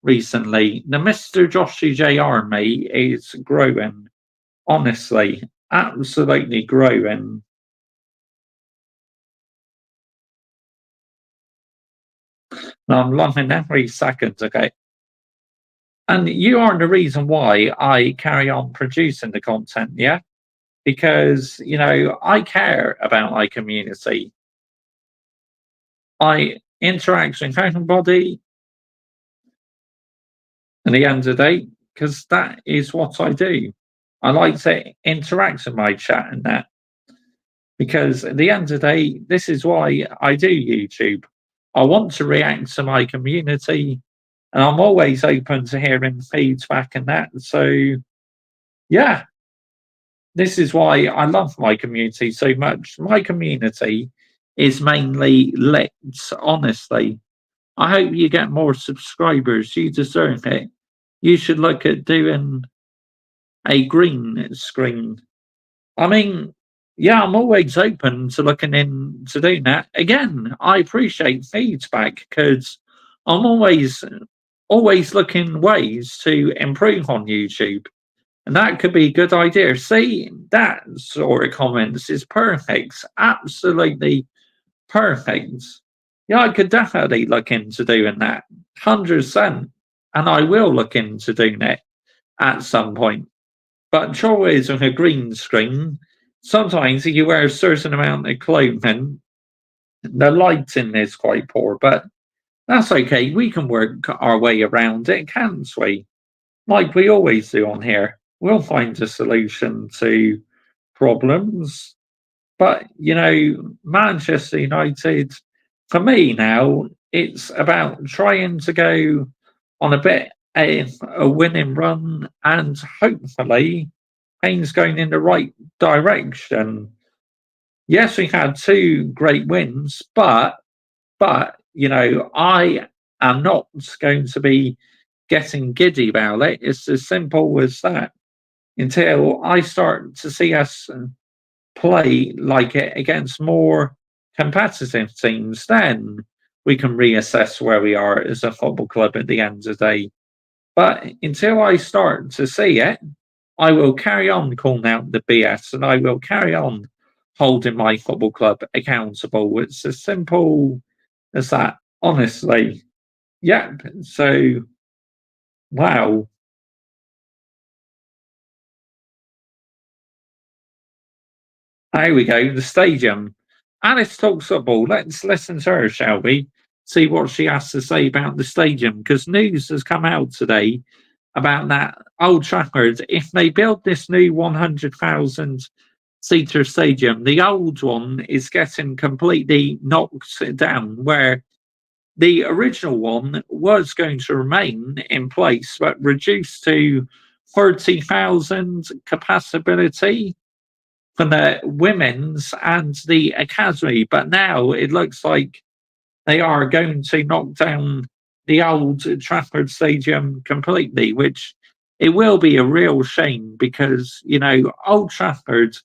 recently. The Mr. Joshy J Army is growing. Honestly, absolutely growing. And I'm loving every second, okay? And you are the reason why I carry on producing the content, yeah? Because, you know, I care about my community. I interact with everybody at the end of the day, because that is what I do. I like to interact with my chat and that. Because at the end of the day, this is why I do YouTube. I want to react to my community, and I'm always open to hearing feedback and that. So, yeah, this is why I love my community so much. My community is mainly lit, honestly. I hope you get more subscribers. You deserve it. You should look at doing a green screen. I mean, yeah, I'm always open to looking into doing that. Again, I appreciate feedback because I'm always looking ways to improve on YouTube. And that could be a good idea. See, that sort of comments is perfect. Absolutely perfect. Yeah, I could definitely look into doing that. 100%. And I will look into doing it at some point. But always on a green screen, sometimes if you wear a certain amount of clothing, the lighting is quite poor, but that's okay. We can work our way around it, can't we? Like we always do on here. We'll find a solution to problems. But, you know, Manchester United, for me now, it's about trying to go on a bit a winning run and hopefully things going in the right direction. Yes, we had 2 great wins, but you know, I am not going to be getting giddy about it. It's as simple as that. Until I start to see us play like it against more competitive teams, then we can reassess where we are as a football club at the end of the day. But until I start to see it, I will carry on calling out the BS and I will carry on holding my football club accountable. It's as simple as that, honestly. Yep. So, wow. There we go, the stadium. Alice talks football. Let's listen to her, shall we? See what she has to say about the stadium. Because news has come out today about that Old Trafford. If they build this new 100,000 seater stadium, the old one is getting completely knocked down, where the original one was going to remain in place but reduced to 30,000 capacity for the women's and the academy. But now it looks like they are going to knock down the old Trafford Stadium completely, which it will be a real shame because, you know, Old Trafford,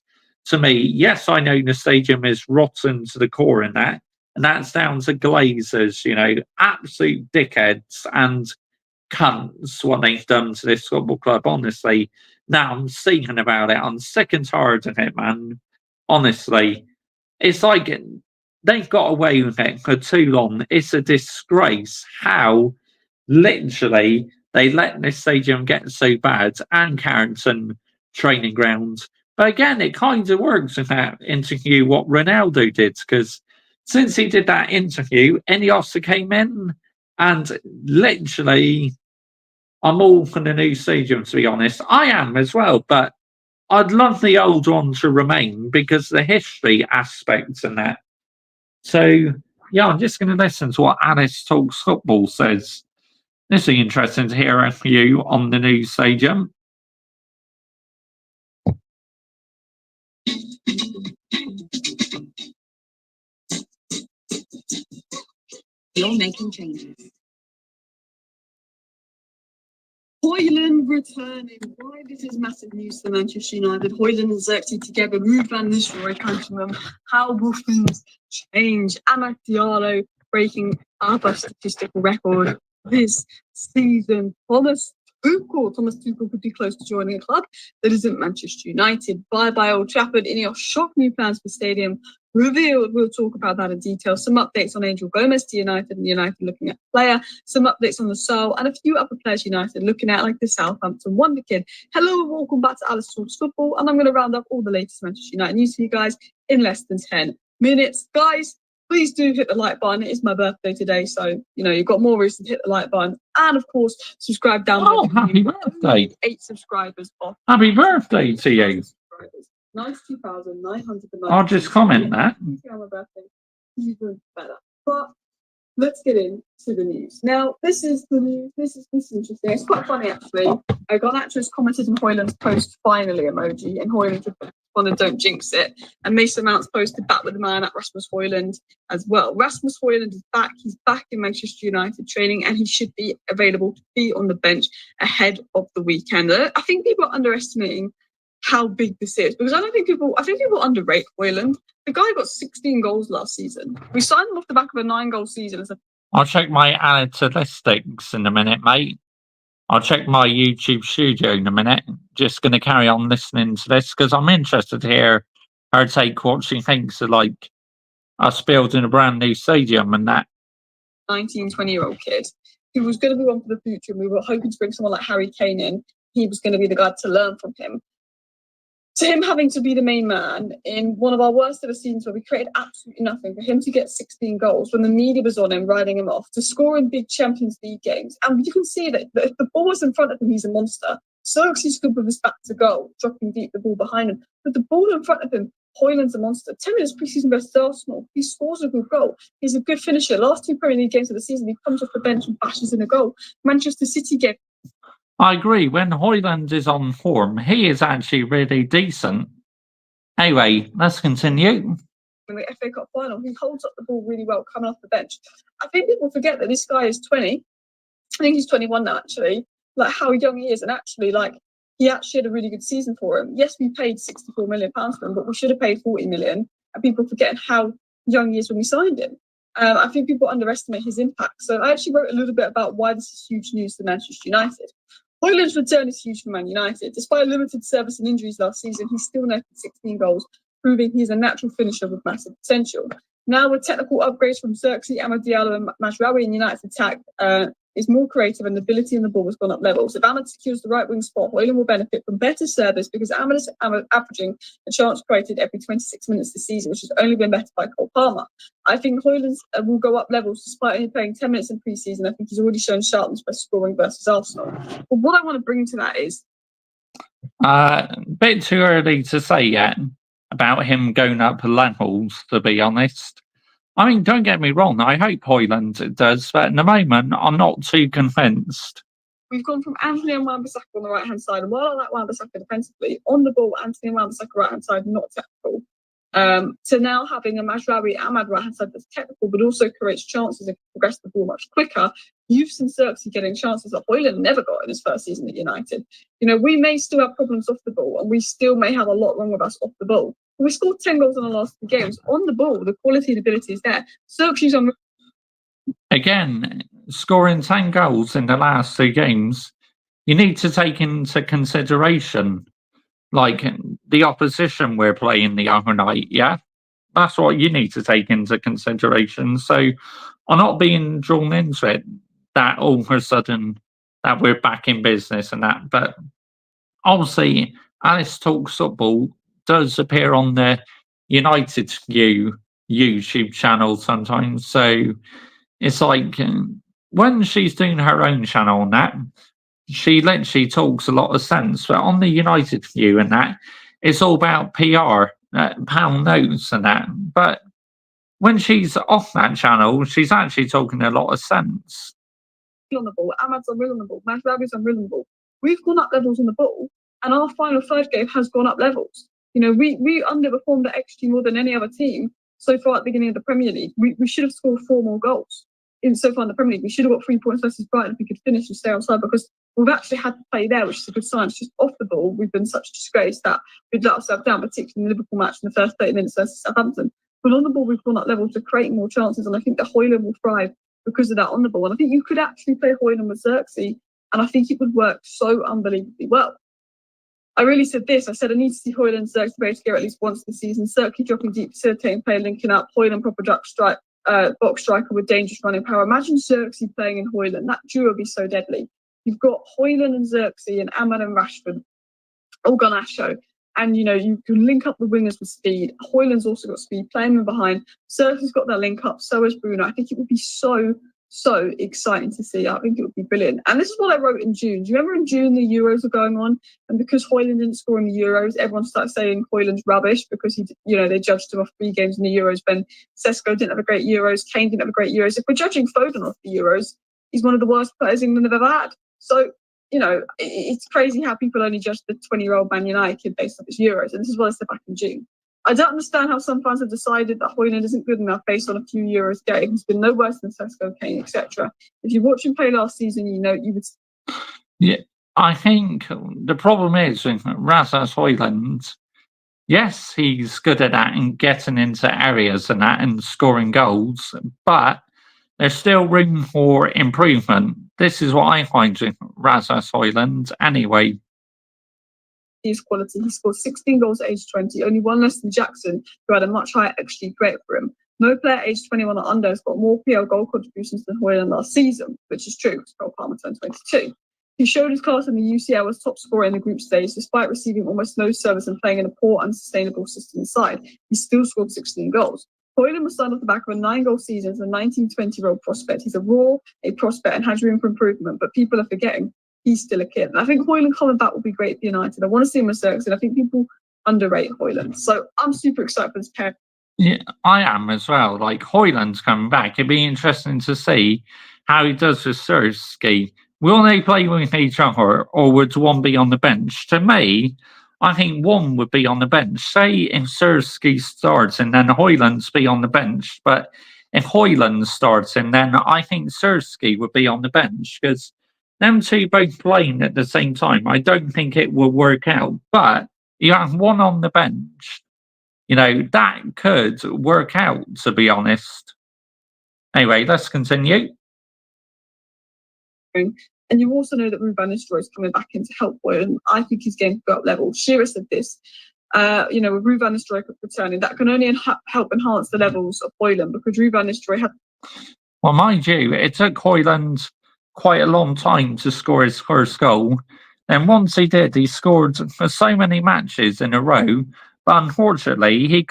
to me, yes, I know the stadium is rotten to the core in that, and that's down to Glazers, you know, absolute dickheads and cunts what they've done to this football club, honestly. Now I'm seeing about it. I'm sick and tired of it, man. Honestly. It's like they've got away with it for too long. It's a disgrace how literally they let this stadium get so bad, and Carrington training ground. But again, it kind of works in that interview what Ronaldo did, because since he did that interview, Ineos came in and literally, I'm all for the new stadium, to be honest. I am as well, but I'd love the old one to remain because the history aspects and that. So, yeah, I'm just going to listen to what Alice Talks Football says. This will be interesting to hear from you on the new stadium. You're making changes. Højlund returning. Why this is massive news for Manchester United? Højlund and Xerxes together, move Van Nistelrooy Countryman. How will things change? Amad Diallo breaking other statistical record this season. Thomas Tuchel could be close to joining a club that isn't Manchester United. Bye-bye Old Trafford. Ineos shock new plans for stadium revealed. We'll talk about that in detail. Some updates on Angel Gomez to United and United looking at player. Some updates on the Sol and a few other players United looking at, like the Southampton Wonder Kid. Hello and welcome back to Alice Talks Football, and I'm going to round up all the latest Manchester United news for you guys in less than 10 minutes. Guys, please do hit the like button. It is my birthday today, so, you know, you've got more reason to hit the like button. And, of course, subscribe down below. Oh, happy birthday. 8 subscribers off. Happy birthday to you. 92,990. I'll just comment that. On my birthday, even better. But let's get into the news. Now, this is the news. This is interesting. It's quite funny, actually. I got an actress commented on Hoyland's post finally emoji, and Hoyland responded, "Don't jinx it." And Mason Mount's posted back with the man at Rasmus Hoyland as well. Rasmus Hoyland is back. He's back in Manchester United training, and he should be available to be on the bench ahead of the weekend. I think people are underestimating how big this is, because I think people underrate Hoyland. The guy got 16 goals last season. We signed him off the back of a 9-goal season as a I'll check my analytics in a minute, mate. I'll check my YouTube studio in a minute. Just going to carry on listening to this because I'm interested to hear her take what she thinks of like us building a brand new stadium and that. 19, 20-year-old kid who was going to be one for the future, and we were hoping to bring someone like Harry Kane in. He was going to be the guy to learn from him. To him having to be the main man in one of our worst ever seasons where we created absolutely nothing, for him to get 16 goals when the media was on him, riding him off, to score in big Champions League games. And you can see that if the ball was in front of him, he's a monster. Xerxes good with his back to goal, dropping deep the ball behind him. But the ball in front of him, Hoyland's a monster. 10 minutes pre-season versus Arsenal, he scores a good goal. He's a good finisher. Last 2 Premier League games of the season, he comes off the bench and bashes in a goal. Manchester City game. I agree. When Hoyland is on form, he is actually really decent. Anyway, let's continue. In the FA Cup final, he holds up the ball really well coming off the bench. I think people forget that this guy is 20. I think he's 21 now, actually. Like how young he is, and actually, like he actually had a really good season for him. Yes, we paid £64 million for him, but we should have paid 40 million. And people forget how young he is when we signed him. I think people underestimate his impact. So I actually wrote a little bit about why this is huge news for Manchester United. Hoyland's return is huge for Man United. Despite limited service and injuries last season, he's still netted 16 goals, proving he's a natural finisher with massive potential. Now, with technical upgrades from Xerxes, Amad Diallo and Mazraoui in United's attack is more creative, and the ability in the ball has gone up levels. If Amad secures the right wing spot, Hoyland will benefit from better service because Amad is averaging a chance created every 26 minutes this season, which has only been better by Cole Palmer. I think Hoyland will go up levels despite only playing 10 minutes in pre-season. I think he's already shown sharpness by scoring versus Arsenal. But what I want to bring to that is... A bit too early to say yet about him going up levels, to be honest. I mean, don't get me wrong, I hope Hoyland does, but at the moment, I'm not too convinced. We've gone from Anthony and Wan-Bissaka on the right-hand side, and while I like Wan-Bissaka defensively, on the ball, Anthony and Wan-Bissaka right-hand side, not technical, to now having a Mazraoui Amad right-hand side that's technical, but also creates chances and progress the ball much quicker. You've seen Xerxes getting chances that Hoyland never got in his first season at United. You know, we may still have problems off the ball, and we still may have a lot wrong with us off the ball. We scored 10 goals in the last 2 games. On the ball, the quality and ability is there. Xerxes on... Again, scoring 10 goals in the last 2 games, you need to take into consideration, like, the opposition we're playing the other night, yeah? That's what you need to take into consideration. So I'm not being drawn into it that all of a sudden that we're back in business and that. But obviously, Alice Talks Football does appear on the United YouTube channel sometimes. So it's like when she's doing her own channel on that, she literally talks a lot of sense. But on the United View and that, it's all about PR, pound notes and that. But when she's off that channel, she's actually talking a lot of sense. On the ball, Amad's unreal on the ball, Mazraoui's unreal on the ball. We've gone up levels on the ball, and our final third game has gone up levels. You know, we underperformed at XG more than any other team so far at the beginning of the Premier League. We should have scored 4 more goals so far in the Premier League. We should have got 3 points versus Brighton if we could finish and stay on side, because we've actually had to play there, which is a good sign. It's just off the ball, we've been such a disgrace that we'd let ourselves down, particularly in the Liverpool match in the first 30 minutes versus Southampton. But on the ball, we've gone up levels to create more chances, and I think that Hoyland will thrive because of that on the ball. And I think you could actually play Hoyland with Xerxes, and I think it would work so unbelievably well. I really said this. I said I need to see Hoyland and Xerxes play together at least once this season. Xerxes dropping deep, facilitating play, linking up. Hoyland proper box striker with dangerous running power. Imagine Xerxes playing in Hoyland. That duo would be so deadly. You've got Hoyland and Xerxes and Amad and Rashford, all Garnacho. And, you know, you can link up the wingers with speed. Hoyland's also got speed, playing them behind. Xerxes got that link up, so has Bruno. I think it would be so so exciting to see. I think it would be brilliant. And this is what I wrote in June. Do you remember in June the Euros were going on, and because Højlund didn't score in the Euros, everyone started saying Højlund's rubbish because they judged him off 3 games in the Euros. When Sesko didn't have a great Euros, Kane didn't have a great Euros. If we're judging Foden off the Euros, he's one of the worst players England have ever had. So it's crazy how people only judge the 20-year-old Man United kid based off his Euros. And this is what I said back in June. I don't understand how some fans have decided that Højlund isn't good enough based on a few Euros games. He's been no worse than Sesko, Kane, etc. If you watch him play last season, you would. Yeah, I think the problem is with Rasmus Højlund. Yes, he's good at that and getting into areas and that and scoring goals, but there's still room for improvement. This is what I find with Rasmus Højlund anyway. His quality. He scored 16 goals at age 20, only one less than Jackson, who had a much higher XG rate for him. No player aged 21 or under has got more PL goal contributions than Højlund last season, which is true because Cole Palmer turned 22. He showed his class in the UCL as top scorer in the group stage, despite receiving almost no service and playing in a poor, unsustainable system side. He still scored 16 goals. Højlund was signed off the back of a 9-goal season as a 19-20-year-old prospect. He's a prospect and has room for improvement, but people are forgetting he's still a kid. And I think Højlund coming back will be great for United. I want to see him with Circus, and I think people underrate Højlund. So I'm super excited for this pair. Yeah, I am as well. Like, Højlund's coming back. It'd be interesting to see how he does with Szursky. Will they play with each other, or would one be on the bench? To me, I think one would be on the bench. Say if Szursky starts and then Højlund's be on the bench, but if Højlund starts and then I think Szursky would be on the bench, because them two both playing at the same time, I don't think it will work out. But you have one on the bench, that could work out, to be honest. Anyway, let's continue. And you also know that Ruud van Nistelrooy is coming back in to help Højlund. I think his game could go up level. Shearer said this, with Ruud van Nistelrooy returning, that can only help enhance the levels of Højlund because Ruud van Nistelrooy had... Well, mind you, it took Højlund quite a long time to score his first goal. And once he did, he scored for so many matches in a row. But unfortunately, he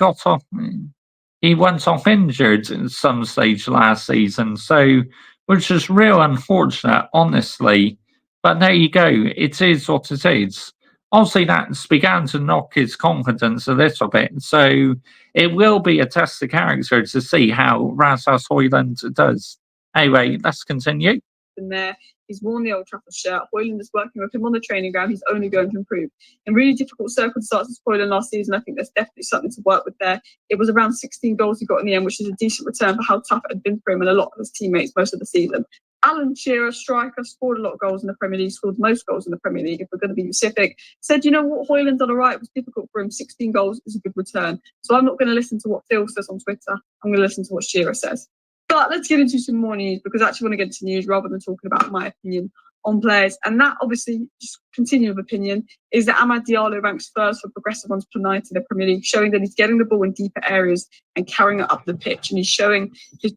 went off injured at some stage last season. So, which is real unfortunate, honestly. But there you go. It is what it is. Obviously, that's began to knock his confidence a little bit. So it will be a test of character to see how Rasmus Højlund does. Anyway, let's continue. In there, he's worn the Old Trafford shirt. Højlund is working with him on the training ground. He's only going to improve. In really difficult circumstances for Højlund last season, I think there's definitely something to work with there. It was around 16 goals he got in the end, which is a decent return for how tough it had been for him and a lot of his teammates most of the season. Alan Shearer, striker, scored a lot of goals in the Premier League, scored most goals in the Premier League, if we're going to be specific. Said, you know what, Højlund done all right. It was difficult for him. 16 goals is a good return. So I'm not going to listen to what Phil says on Twitter. I'm going to listen to what Shearer says. But let's get into some more news because I actually want to get into news rather than talking about my opinion on players. And that obviously, just continue with opinion, is that Amad Diallo ranks first for progressive runs per night in the Premier League, showing that he's getting the ball in deeper areas and carrying it up the pitch. And he's showing his...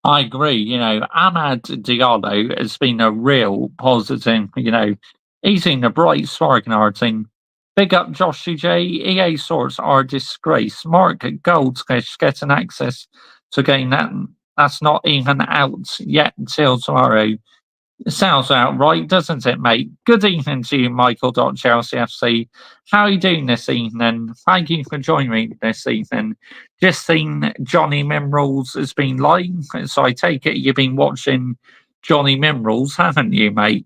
I agree. Amad Diallo has been a real positive. He's been a bright spark in our team. Big up Joshy J. EA Source are a disgrace. Mark Goldfish getting access to game that's not even out yet until tomorrow. It sounds about right, doesn't it, mate? Good evening to you, Michael.ChelseaFC. How are you doing this evening? Thank you for joining me this evening. Just seen Johnny Mimrals has been live, so I take it you've been watching Johnny Mimrals, haven't you, mate?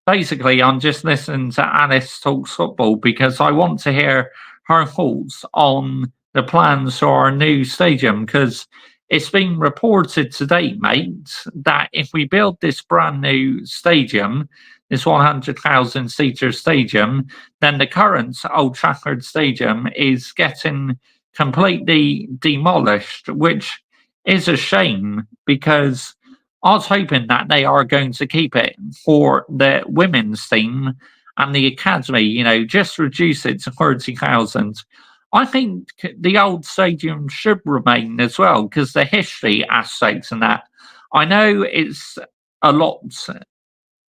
Basically, I'm just listening to Alice Talks Football because I want to hear her thoughts on the plans for our new stadium because it's been reported today, mate, that if we build this brand new stadium, this 100,000-seater stadium, then the current Old Trafford Stadium is getting completely demolished, which is a shame because I was hoping that they are going to keep it for the women's team and the academy, just reduce it to 30,000. I think the old stadium should remain as well because the history aspects and that. I know it's a lot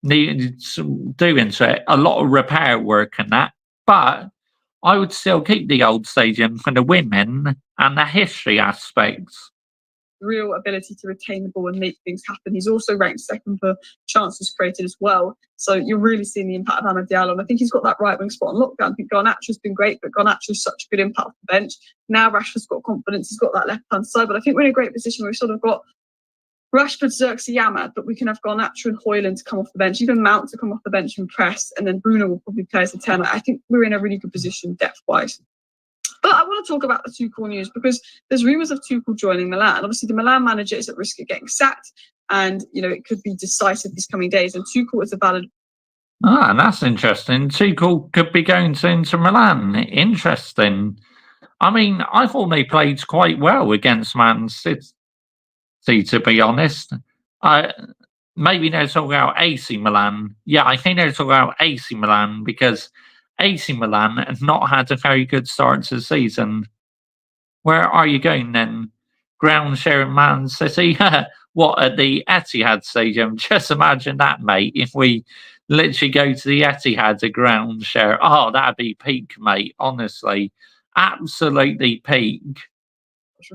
needs doing to it, a lot of repair work and that, but I would still keep the old stadium for the women and the history aspects. real ability to retain the ball and make things happen. He's also ranked second for chances created as well. So you're really seeing the impact of Amad Diallo. And I think he's got that right wing spot on lockdown. I think Garnacho's been great, but Garnacho's such a good impact off the bench. Now Rashford's got confidence. He's got that left-hand side. But I think we're in a great position where we've sort of got Rashford, Xerxes, Amad, but we can have Garnacho and Højlund to come off the bench, even Mount to come off the bench and press, and then Bruno will probably play as a 10. I think we're in a really good position depth-wise. But I want to talk about the Tuchel news because there's rumours of Tuchel joining Milan. Obviously, the Milan manager is at risk of getting sacked, and it could be decisive these coming days. And Tuchel is a valid. Ah, that's interesting. Tuchel could be going to Inter Milan. Interesting. I mean, I thought they played quite well against Man City, to be honest. Maybe they're talking about AC Milan. Yeah, I think they're talking about AC Milan because AC Milan have not had a very good start to the season. Where are you going then? Ground share in Man City? What, at the Etihad Stadium? Just imagine that, mate. If we literally go to the Etihad, a ground share. Oh, that'd be peak, mate. Honestly. Absolutely peak.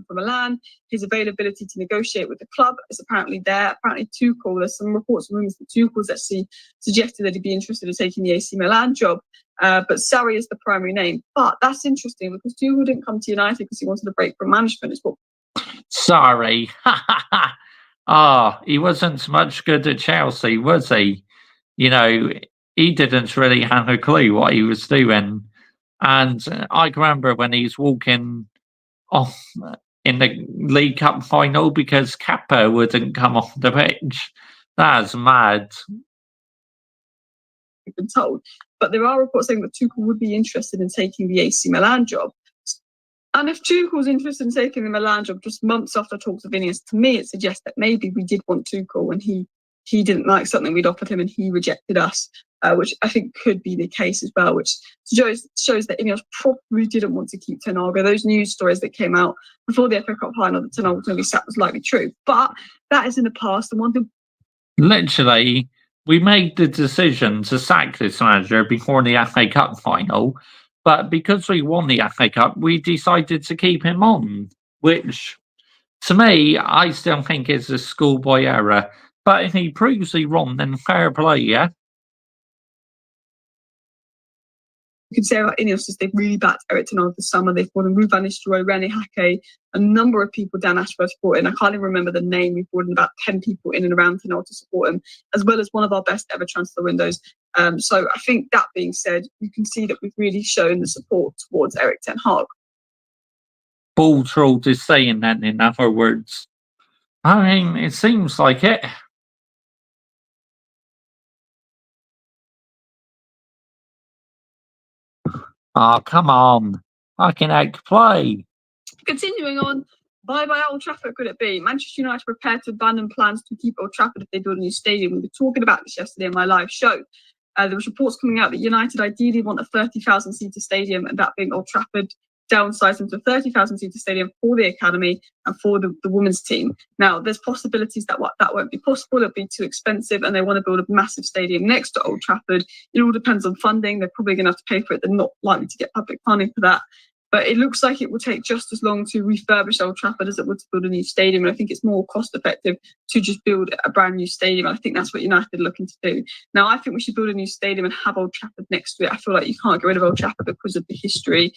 For Milan, his availability to negotiate with the club is apparently there. Apparently, Tuchel, there's some reports and rumours that Tuchel's actually suggested that he'd be interested in taking the AC Milan job. But Sarri is the primary name. But that's interesting because Tuchel didn't come to United because he wanted a break from management. Is what. Sorry. He wasn't much good at Chelsea, was he? He didn't really have a clue what he was doing. And I can remember when he was walking off in the League Cup final because Kappa wouldn't come off the pitch. That's mad. We've been told. But there are reports saying that Tuchel would be interested in taking the AC Milan job. And if Tuchel's interested in taking the Milan job just months after talks of Ineos, to me it suggests that maybe we did want Tuchel and he didn't like something we'd offered him and he rejected us, which I think could be the case as well, which shows that Ineos probably didn't want to keep Ten Hag. Those news stories that came out before the FA Cup final that Ten Hag was going to be sacked was likely true. But that is in the past. And one thing. Literally, we made the decision to sack this manager before the FA Cup final, but because we won the FA Cup, we decided to keep him on, which, to me, I still think is a schoolboy error. But if he proves he wrong, then fair play, yeah? You can say about Ineos is they've really backed Erik ten Hag this summer. They've brought in Ruud van Nistelrooy, René Hake, a number of people Dan Ashworth brought in. I can't even remember the name. We've brought in about 10 people in and around Ten Hag to support him, as well as one of our best ever transfer windows. So I think that being said, you can see that we've really shown the support towards Erik ten Hag. Baltrolled is saying that in other words. I mean, it seems like it. Oh, come on. Fucking heck, play. Continuing on, bye-bye Old Trafford could it be? Manchester United prepared to abandon plans to keep Old Trafford if they build a new stadium. We were talking about this yesterday in my live show. There was reports coming out that United ideally want a 30,000-seater stadium, and that being Old Trafford downsized into a 30,000-seater stadium for the academy and for the women's team. Now, there's possibilities that won't be possible. It'll be too expensive, and they want to build a massive stadium next to Old Trafford. It all depends on funding. They're probably going to have to pay for it. They're not likely to get public funding for that. But it looks like it will take just as long to refurbish Old Trafford as it would to build a new stadium. And I think it's more cost effective to just build a brand new stadium. And I think that's what United are looking to do. Now, I think we should build a new stadium and have Old Trafford next to it. I feel like you can't get rid of Old Trafford because of the history.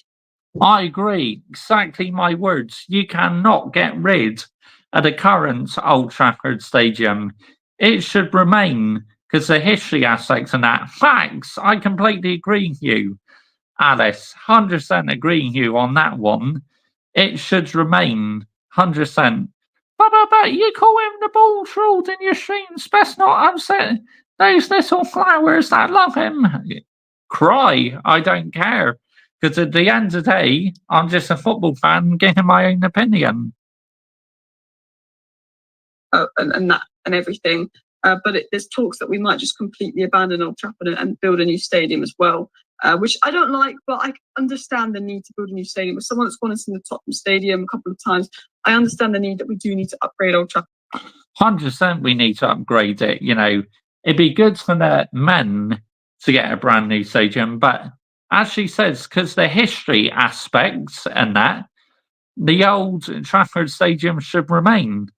I agree. Exactly my words. You cannot get rid of the current Old Trafford Stadium. It should remain because the history aspects and that. Facts. I completely agree with you, Alice. 100% agree with you on that one. It should remain 100%. But you call him the Baltrolled in your streams. Best not upset those little flowers that love him. Cry. I don't care. Because at the end of the day, I'm just a football fan giving my own opinion. And everything. But there's talks that we might just completely abandon Old Trafford and build a new stadium as well, which I don't like, but I understand the need to build a new stadium. As someone that's gone into the Tottenham Stadium a couple of times, I understand the need that we do need to upgrade Old Trafford. 100% we need to upgrade it. It'd be good for the men to get a brand new stadium, but as she says, because the history aspects and that, the old Trafford Stadium should remain.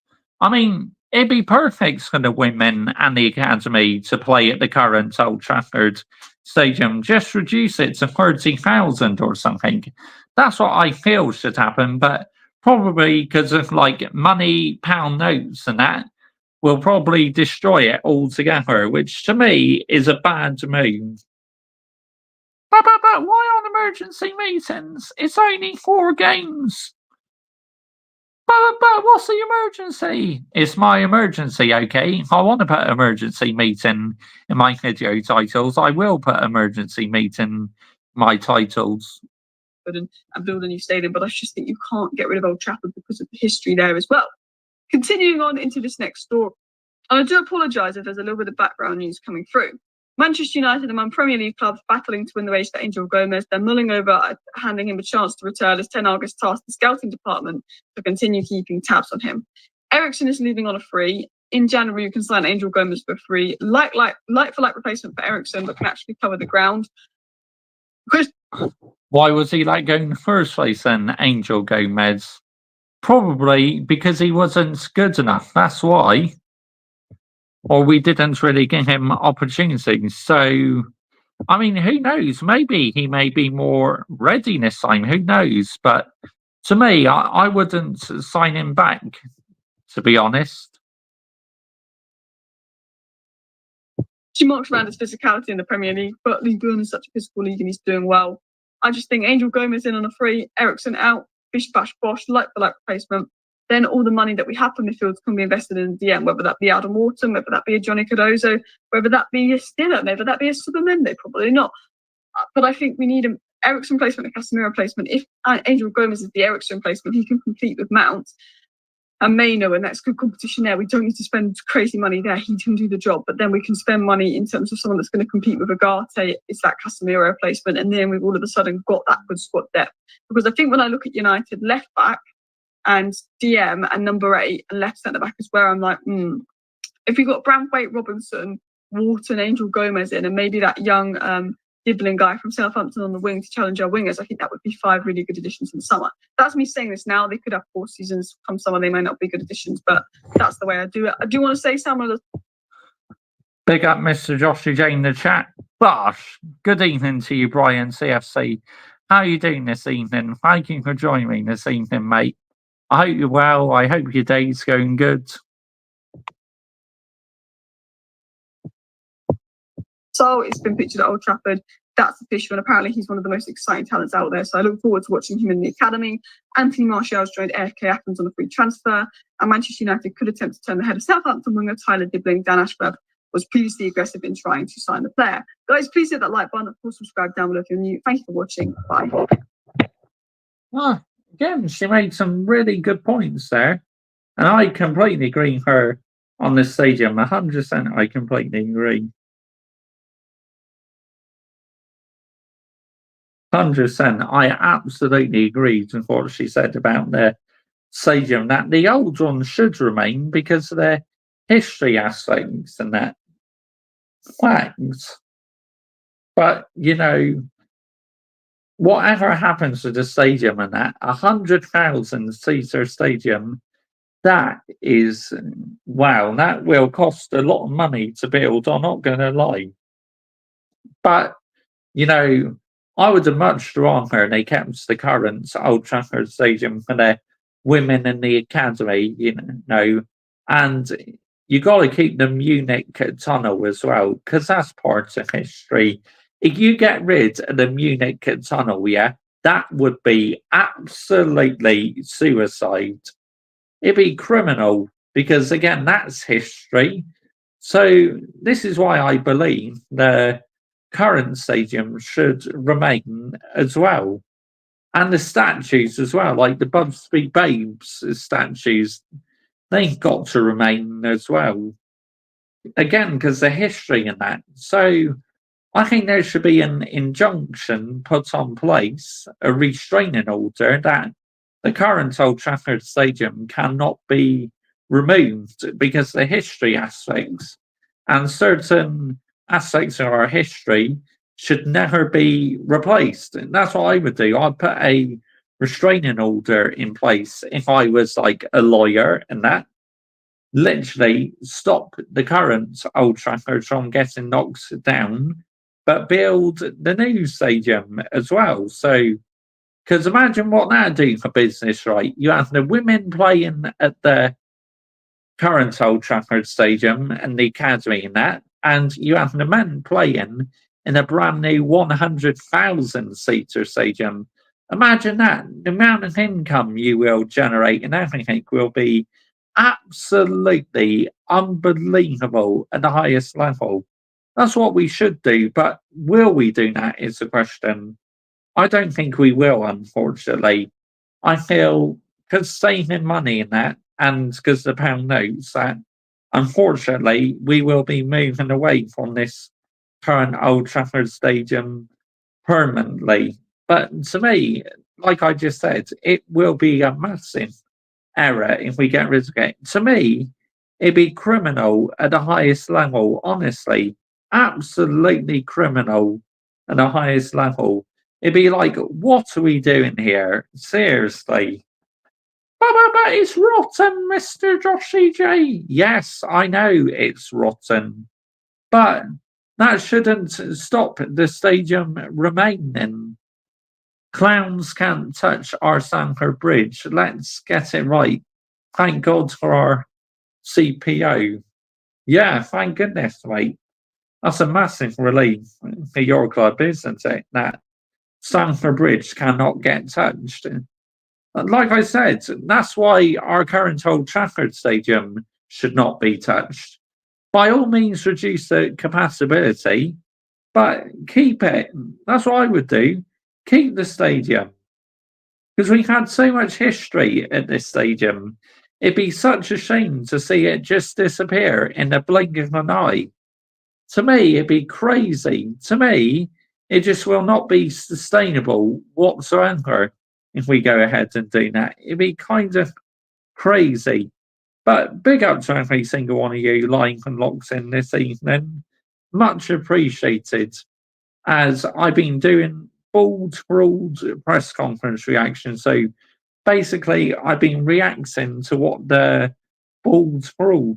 I mean, it'd be perfect for the women and the academy to play at the current Old Trafford Stadium. Just reduce it to 30,000 or something. That's what I feel should happen, but probably because of like money, pound notes and that, will probably destroy it altogether, which to me is a bad move. But why on emergency meetings? It's only 4 games. But what's the emergency? It's my emergency, okay? I want to put emergency meeting in my video titles. I will put emergency meeting in my titles. And build a new stadium, but I just think you can't get rid of Old Trafford because of the history there as well. Continuing on into this next story, and I do apologise if there's a little bit of background news coming through. Manchester United, among Premier League clubs battling to win the race for Angel Gomez, they're mulling over handing him a chance to return as Ten Hag has tasked the scouting department to continue keeping tabs on him. Ericsson is leaving on a free. In January, you can sign Angel Gomez for free. Like for like replacement for Ericsson, but can actually cover the ground. Why was he let go in the first place then, Angel Gomez? Probably because he wasn't good enough. That's why. Or we didn't really give him opportunities. So, I mean, who knows? Maybe he may be more ready this time. Who knows? But to me, I wouldn't sign him back, to be honest. She marks around his physicality in the Premier League, but League One is such a physical league and he's doing well. I just think Angel Gomez in on a free, Ericsson out, bish bash bosh, like for like replacement. Then all the money that we have for midfields can be invested in the DM, whether that be Adam Wharton, whether that be a Johnny Cardozo, whether that be a Stiller, whether that be a Subamende, probably not. But I think we need an Ericsson replacement, a Casemiro replacement. If Angel Gomez is the Ericsson replacement, he can compete with Mount and Maino, and that's good competition there. We don't need to spend crazy money there. He can do the job, but then we can spend money in terms of someone that's going to compete with Agate. It's that Casemiro replacement, and then we've all of a sudden got that good squad depth. Because I think when I look at United left back and DM and number 8 and left centre back is where I'm like, if we got Branthwaite, Robinson, Wharton, Angel Gomez in, and maybe that young Dibbling guy from Southampton on the wing to challenge our wingers, I think that would be 5 really good additions in the summer. That's me saying this now. They could have 4 seasons come summer. They may not be good additions, but that's the way I do it. I do want to say some of the... Big up Mr. Joshua J in the chat. Bosh, good evening to you, Brian CFC. How are you doing this evening? Thank you for joining me this evening, mate. I hope you're well. I hope your day's going good. So it's been pictured at Old Trafford. That's official, and apparently he's one of the most exciting talents out there. So I look forward to watching him in the academy. Anthony Martial's joined AFK Athens on a free transfer, and Manchester United could attempt to turn the head of Southampton winger Tyler Dibbling. Dan Ashworth was previously aggressive in trying to sign the player. Guys, please hit that like button. Of course, subscribe down below if you're new. Thank you for watching. Bye. Again, she made some really good points there, and I completely agree with her on this stadium. 100%, I completely agree. 100%, I absolutely agreed with what she said about the stadium, that the old one should remain because of their history aspects and that facts. But, you know, whatever happens to the stadium and that, 100,000 seater stadium, that is, wow, that will cost a lot of money to build, I'm not going to lie. But, you know, I would have much rather they kept the current Old Trafford Stadium for their women in the academy, you know, and you got to keep the Munich tunnel as well, because that's part of history. If you get rid of the Munich tunnel, yeah, that would be absolutely suicide. It'd be criminal, because again, that's history. So this is why I believe the current stadium should remain as well. And the statues as well, like the Bubsby Babes statues, they've got to remain as well. Again, because the history in that. So I think there should be an injunction put on place, a restraining order, that the current Old Trafford Stadium cannot be removed because the history aspects and certain aspects of our history should never be replaced. And that's what I would do. I'd put a restraining order in place if I was like a lawyer and that. Literally stop the current Old Trafford from getting knocked down, but build the new stadium as well. So, because imagine what that do for business, right? You have the women playing at the current Old Trafford Stadium and the academy and that, and you have the men playing in a brand new 100,000 seater stadium. Imagine that. The amount of income you will generate and everything will be absolutely unbelievable at the highest level. That's what we should do, but will we do that is the question. I don't think we will, unfortunately. I feel because saving money in that and because the pound notes that unfortunately we will be moving away from this current Old Trafford Stadium permanently. But to me, like I just said, it will be a massive error if we get rid of it. To me, it'd be criminal at the highest level, honestly. Absolutely criminal at the highest level. It'd be like, what are we doing here? Seriously. But it's rotten, Mr. Joshy J. Yes, I know it's rotten. But that shouldn't stop the stadium remaining. Clowns can't touch our Stamford Bridge. Let's get it right. Thank God for our CPO. Yeah, thank goodness, mate. That's a massive relief for your club, isn't it? That Stamford Bridge cannot get touched. Like I said, that's why our current Old Trafford Stadium should not be touched. By all means, reduce the capacity, but keep it. That's what I would do. Keep the stadium. Because we've had so much history at this stadium. It'd be such a shame to see it just disappear in the blink of an eye. To me, it'd be crazy. To me, it just will not be sustainable whatsoever if we go ahead and do that. It'd be kind of crazy. But big up to every single one of you lying and locks in this evening. Much appreciated. As I've been doing bald press conference reaction. So basically, I've been reacting to what the bald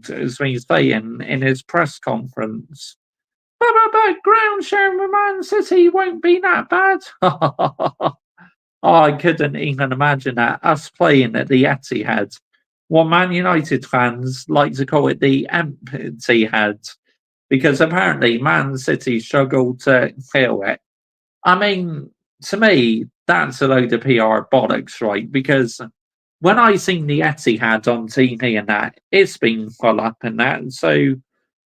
has been saying in his press conference. But ground sharing with Man City won't be that bad. Oh, I couldn't even imagine that. Us playing at the Etihad. What Man United fans like to call it the Etihad. Because apparently Man City struggled to fill it. I mean, to me, that's a load of PR bollocks, right? Because when I seen the Etihad on TV and that, it's been full up and that. So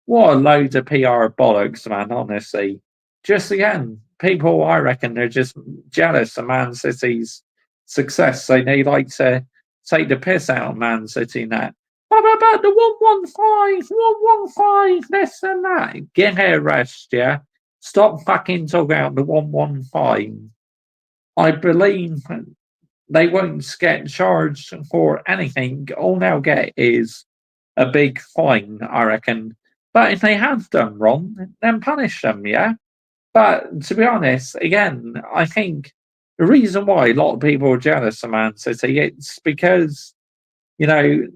what a load of PR bollocks, man, honestly. Just again, people, I reckon, they're just jealous of Man City's success. So they like to take the piss out of Man City and that. What about the 115, this and that? Give her a rest, yeah? Stop fucking talking about the 115. I believe they won't get charged for anything. All they'll get is a big fine, I reckon. But if they have done wrong, then punish them, yeah? But to be honest, again, I think the reason why a lot of people are jealous of Man City, it's because, you know,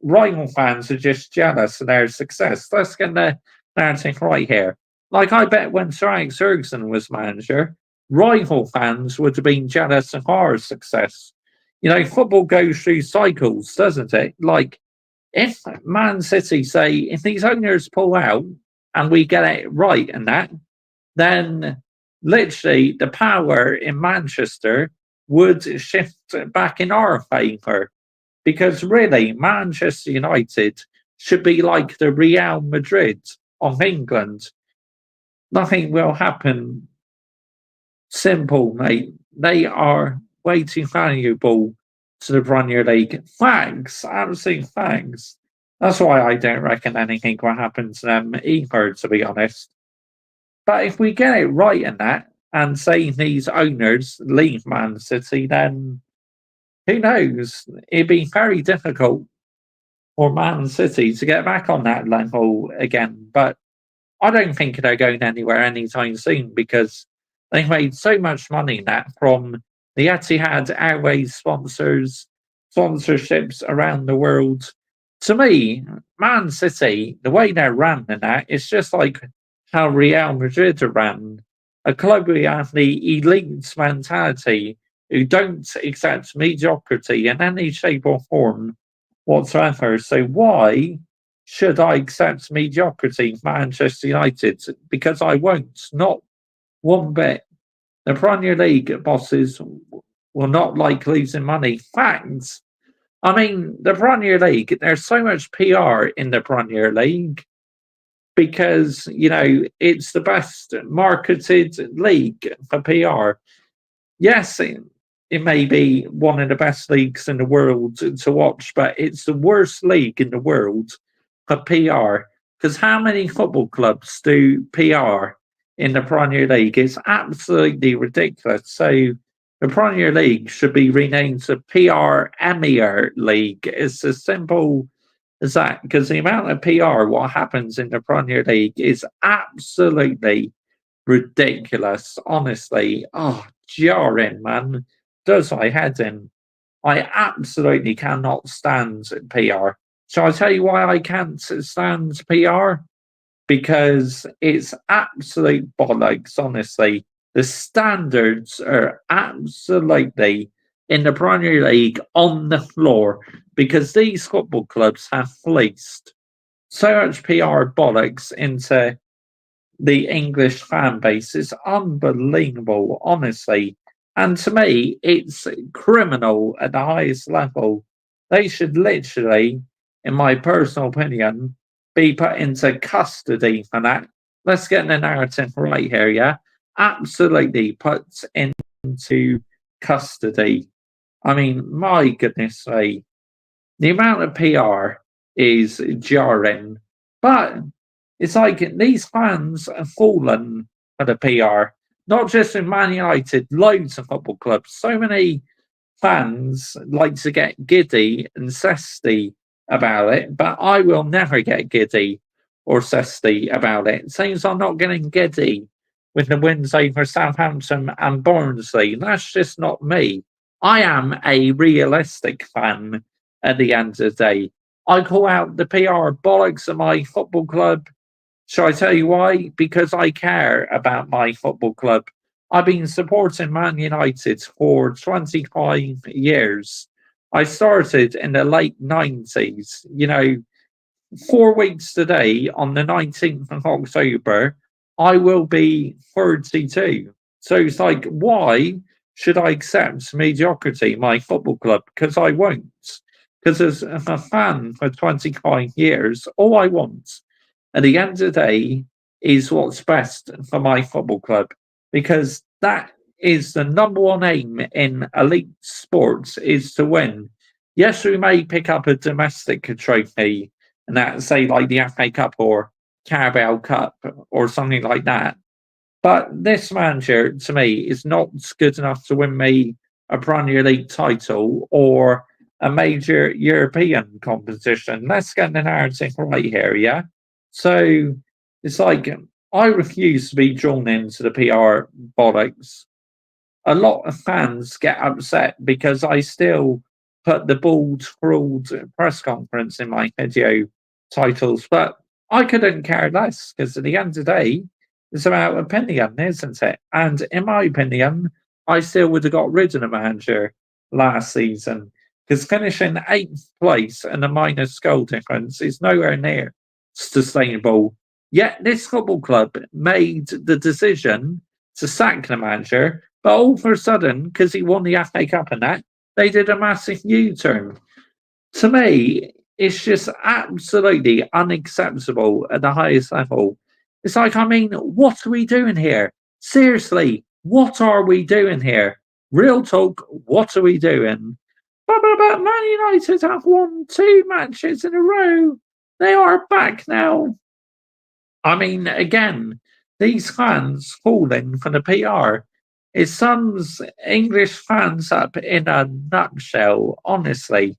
rival fans are just jealous of their success. Let's get the narrative right here. Like, I bet when Sir Alex Ferguson was manager, rival fans would have been jealous of our success. You know, football goes through cycles, doesn't it? Like, if Man City say, if these owners pull out and we get it right and that, then literally the power in Manchester would shift back in our favour. Because really, Manchester United should be like the Real Madrid of England. Nothing will happen. Simple, mate. They are way too valuable to the Premier League. Thanks, absolute thanks. That's why I don't reckon anything will happen to them either, to be honest. But if we get it right in that, and say these owners leave Man City, then who knows? It'd be very difficult for Man City to get back on that level again. But I don't think they're going anywhere anytime soon because they've made so much money in that from The Etihad Airways sponsorships around the world. To me, Man City, the way they're run and that, it's just like how Real Madrid are run. A club who have the elite mentality, who don't accept mediocrity in any shape or form whatsoever. So why should I accept mediocrity, Manchester United? Because I won't, not one bit. The Premier League bosses will not like losing money. Facts. I mean, the Premier League, there's so much PR in the Premier League because, it's the best marketed league for PR. Yes, it may be one of the best leagues in the world to watch, but it's the worst league in the world for PR. Because how many football clubs do PR in the Premier League? It's absolutely ridiculous. So the Premier League should be renamed to PR Emir League. It's as simple as that, because the amount of PR, what happens in the Premier League is absolutely ridiculous. Honestly, jarring, man. Does my head in. I absolutely cannot stand PR. Shall I tell you why I can't stand PR? Because it's absolute bollocks, honestly. The standards are absolutely in the Premier League on the floor because these football clubs have fleeced so much PR bollocks into the English fan base. It's unbelievable, honestly. And to me, it's criminal at the highest level. They should literally, in my personal opinion, be put into custody for that. Let's get the narrative right here, yeah? Absolutely put into custody. I mean, my goodness me. The amount of PR is jarring. But it's like these fans have fallen for the PR. Not just in Man United, loads of football clubs. So many fans like to get giddy and zesty about it, but I will never get giddy or zesty about it. Seems I'm not getting giddy with the wins over Southampton and Barnsley. That's just not me. I am a realistic fan at the end of the day. I call out the PR bollocks of my football club. Shall I tell you why? Because I care about my football club. I've been supporting Man United for 25 years. I started in the late 90s. 4 weeks today, on the 19th of October, I will be 32. So it's like, why should I accept mediocrity, my football club? Because I won't. Because as a fan for 25 years, all I want at the end of the day is what's best for my football club. Because that is the number one aim in elite sports, is to win. Yes, we may pick up a domestic trophy, and that, say, like the FA Cup or Carabao Cup or something like that. But this manager, to me, is not good enough to win me a Premier League title or a major European competition. Let's get the narrative right here, yeah? So it's like, I refuse to be drawn into the PR bollocks. A lot of fans get upset because I still put the bald, scrawled press conference in my video titles, but I couldn't care less because at the end of the day, it's about opinion, isn't it? And in my opinion, I still would have got rid of the manager last season because finishing 8th place and a minus goal difference is nowhere near sustainable. Yet this football club made the decision to sack the manager, but all of a sudden, because he won the FA Cup and that, they did a massive U-turn. To me, it's just absolutely unacceptable at the highest level. It's like, I mean, what are we doing here? Seriously, what are we doing here? Real talk, what are we doing? But Man United have won 2 matches in a row. They are back now. I mean, again, these fans falling for the PR. It sums English fans up in a nutshell, honestly.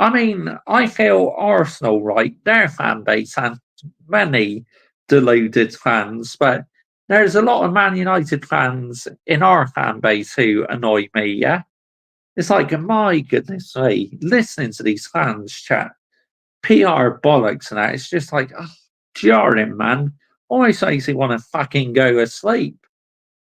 I mean, I feel Arsenal, right? Their fan base has many deluded fans, but there's a lot of Man United fans in our fan base who annoy me, yeah? It's like, my goodness me, listening to these fans chat PR bollocks and that, it's just like, oh, jarring, man. Almost makes you want to fucking go to sleep.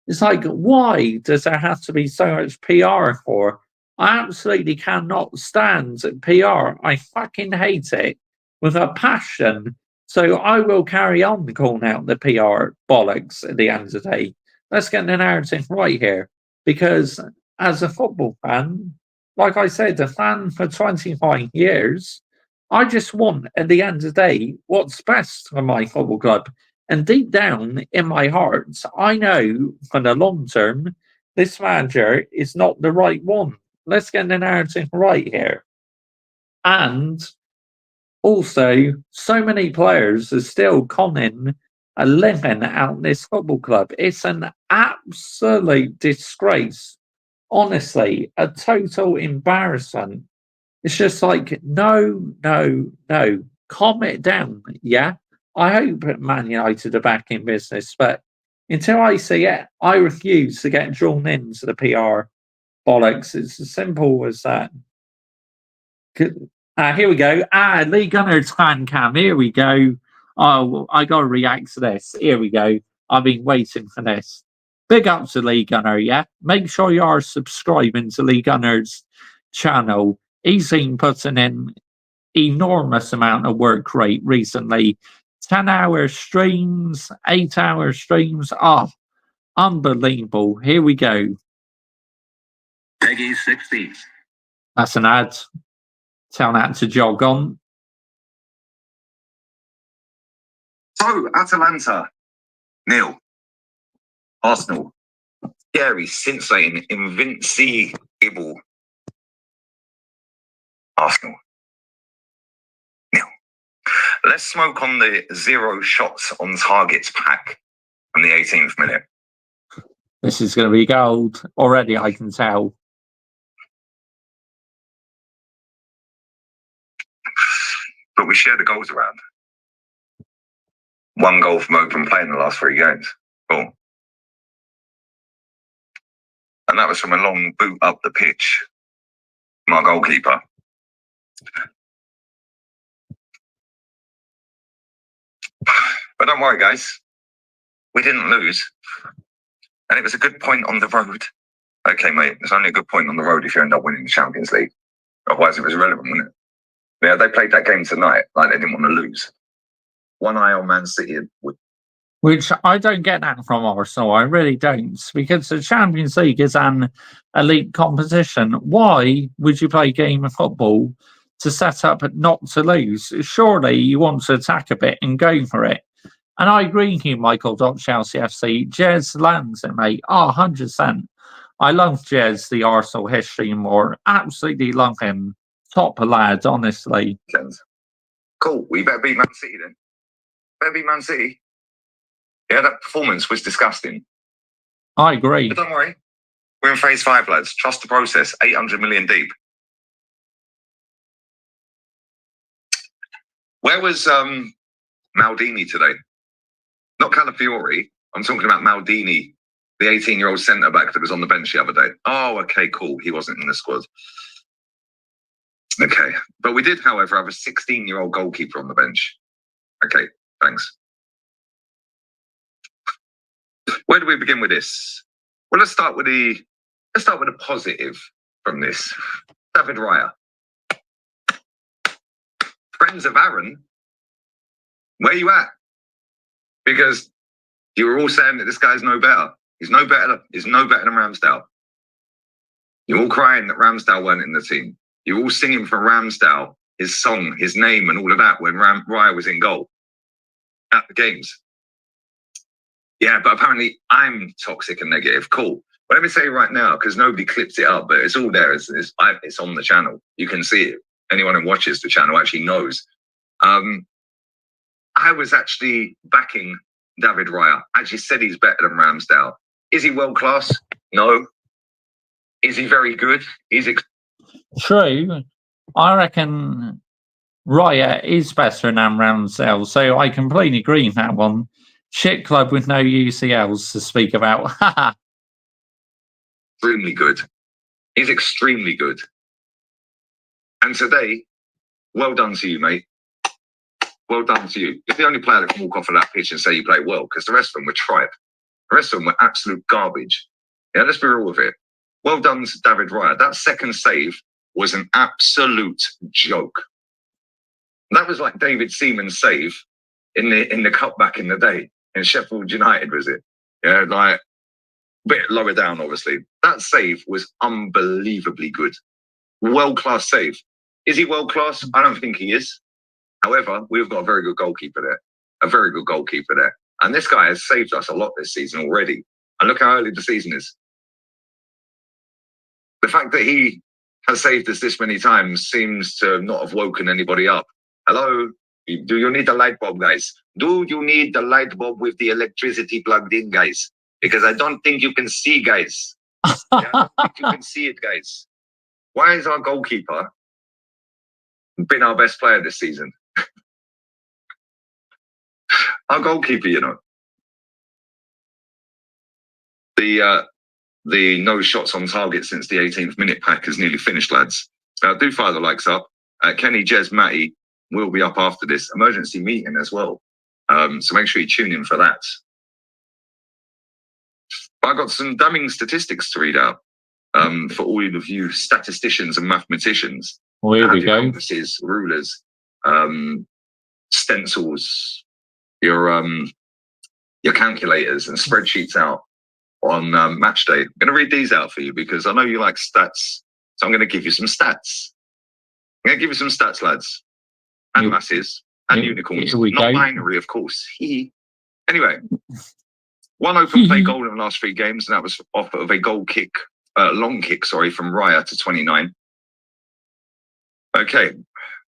It's like, why does there have to be so much PR for? I absolutely cannot stand PR. I fucking hate it with a passion. So I will carry on calling out the PR bollocks at the end of the day. Let's get the narrative right here. Because as a football fan, like I said, a fan for 25 years, I just want, at the end of the day, what's best for my football club. And deep down in my heart, I know for the long term, this manager is not the right one. Let's get the narrative right here. And also, so many players are still conning a living out this football club. It's an absolute disgrace. Honestly, a total embarrassment. It's just like, no. Calm it down, yeah? I hope Man United are back in business, but until I see it, I refuse to get drawn into the PR bollocks. It's as simple as that. Here we go. Lee Gunnard's fan cam. Here we go. Oh, I got to react to this. Here we go. I've been waiting for this. Big up to Lee Gunnar, yeah? Make sure you are subscribing to Lee Gunnard's channel. He's been putting in enormous amount of work rate recently. 10-hour streams, 8-hour streams. Oh, unbelievable. Here we go. Peggy 60. That's an ad. Tell that to jog on. So, Atalanta, nil. Arsenal, scary, scintillating, invincible. Arsenal, nil. Let's smoke on the 0 shots on targets pack from the 18th minute. This is going to be gold. Already I can tell. But we share the goals around. 1 goal from open play in the last 3 games. Cool. And that was from a long boot up the pitch from our goalkeeper. But don't worry, guys. We didn't lose. And it was a good point on the road. Okay, mate, it's only a good point on the road if you end up winning the Champions League. Otherwise, it was irrelevant, wouldn't it? Yeah, they played that game tonight like they didn't want to lose. One eye on Man City. Which I don't get that from Arsenal. I really don't. Because the Champions League is an elite competition. Why would you play a game of football to set up not to lose? Surely you want to attack a bit and go for it. And I agree with you, Michael, Chelsea FC. Jez lands it, mate. 100%. I love Jez, the Arsenal history more. Absolutely love him. Top lad, honestly. Cool. We better beat Man City then. Better beat Man City. Yeah, that performance was disgusting. I agree. But don't worry. We're in phase 5, lads. Trust the process. 800 million deep. Where was Maldini today? Not Calafiori. I'm talking about Maldini, the 18-year-old centre-back that was on the bench the other day. Oh, okay, cool. He wasn't in the squad. Okay. But we did, however, have a 16-year-old goalkeeper on the bench. Okay, thanks. Where do we begin with this? Well, let's start with a positive from this. David Raya. Friends of Aaron, where you at? Because you were all saying that this guy's no better. He's no better than Ramsdale. You're all crying that Ramsdale weren't in the team. You're all singing for Ramsdale, his song, his name, and all of that when Raya was in goal at the games. Yeah, but apparently I'm toxic and negative. Cool. But let me say right now, because nobody clips it up, but it's all there. It's on the channel. You can see it. Anyone who watches the channel actually knows. I was actually backing David Raya. Actually said he's better than Ramsdale. Is he world class? No. Is he very good? True. I reckon Raya is better than Ramsdale, so I completely agree with that one. Shit club with no UCLs to speak about. Extremely good. He's extremely good. And today, well done to you, mate. Well done to you. You're the only player that can walk off of that pitch and say you played well, because the rest of them were tripe. The rest of them were absolute garbage. Yeah, let's be real with it. Well done to David Raya. That second save was an absolute joke. That was like David Seaman's save in the cup back in the day. In Sheffield United, was it? Yeah, like a bit lower down, obviously. That save was unbelievably good. World-class save. Is he world-class? I don't think he is. However, we've got a very good goalkeeper there. A very good goalkeeper there. And this guy has saved us a lot this season already. And look how early the season is. The fact that he has saved us this many times seems to not have woken anybody up. Hello? Do you need the light bulb, guys? Do you need the light bulb with the electricity plugged in, guys? Because I don't think you can see, guys. Yeah, I don't think you can see it, guys. Why is our goalkeeper been our best player this season? Our goalkeeper, you know. The no shots on target since the 18th minute pack is nearly finished, lads. Do fire the likes up. Kenny, Jez, Matty will be up after this emergency meeting as well. So make sure you tune in for that. But I got some damning statistics to read out for all of you statisticians and mathematicians. Well, here we go. Compasses, rulers, stencils, your calculators and spreadsheets out on match day. I'm going to read these out for you because I know you like stats. So I'm going to give you some stats. I'm going to give you some stats, lads. And masses. And unicorns. Not binary, of course. Anyway. One open play goal in the last 3 games, and that was off of a long kick, from Raya to 29. Okay.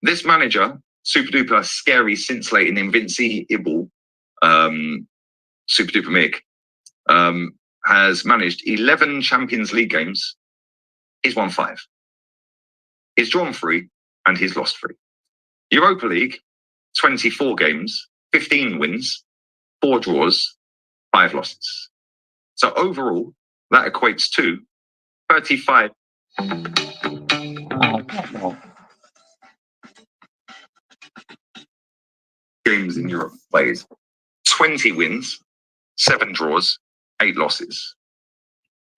This manager, super duper scary, scintillating, invincible, super duper Mick, has managed 11 Champions League games. He's won 5. He's drawn 3, and he's lost 3. Europa League, 24 games, 15 wins, 4 draws, 5 losses. So overall, that equates to 35. Games in Europe played. 20 wins, 7 draws, 8 losses.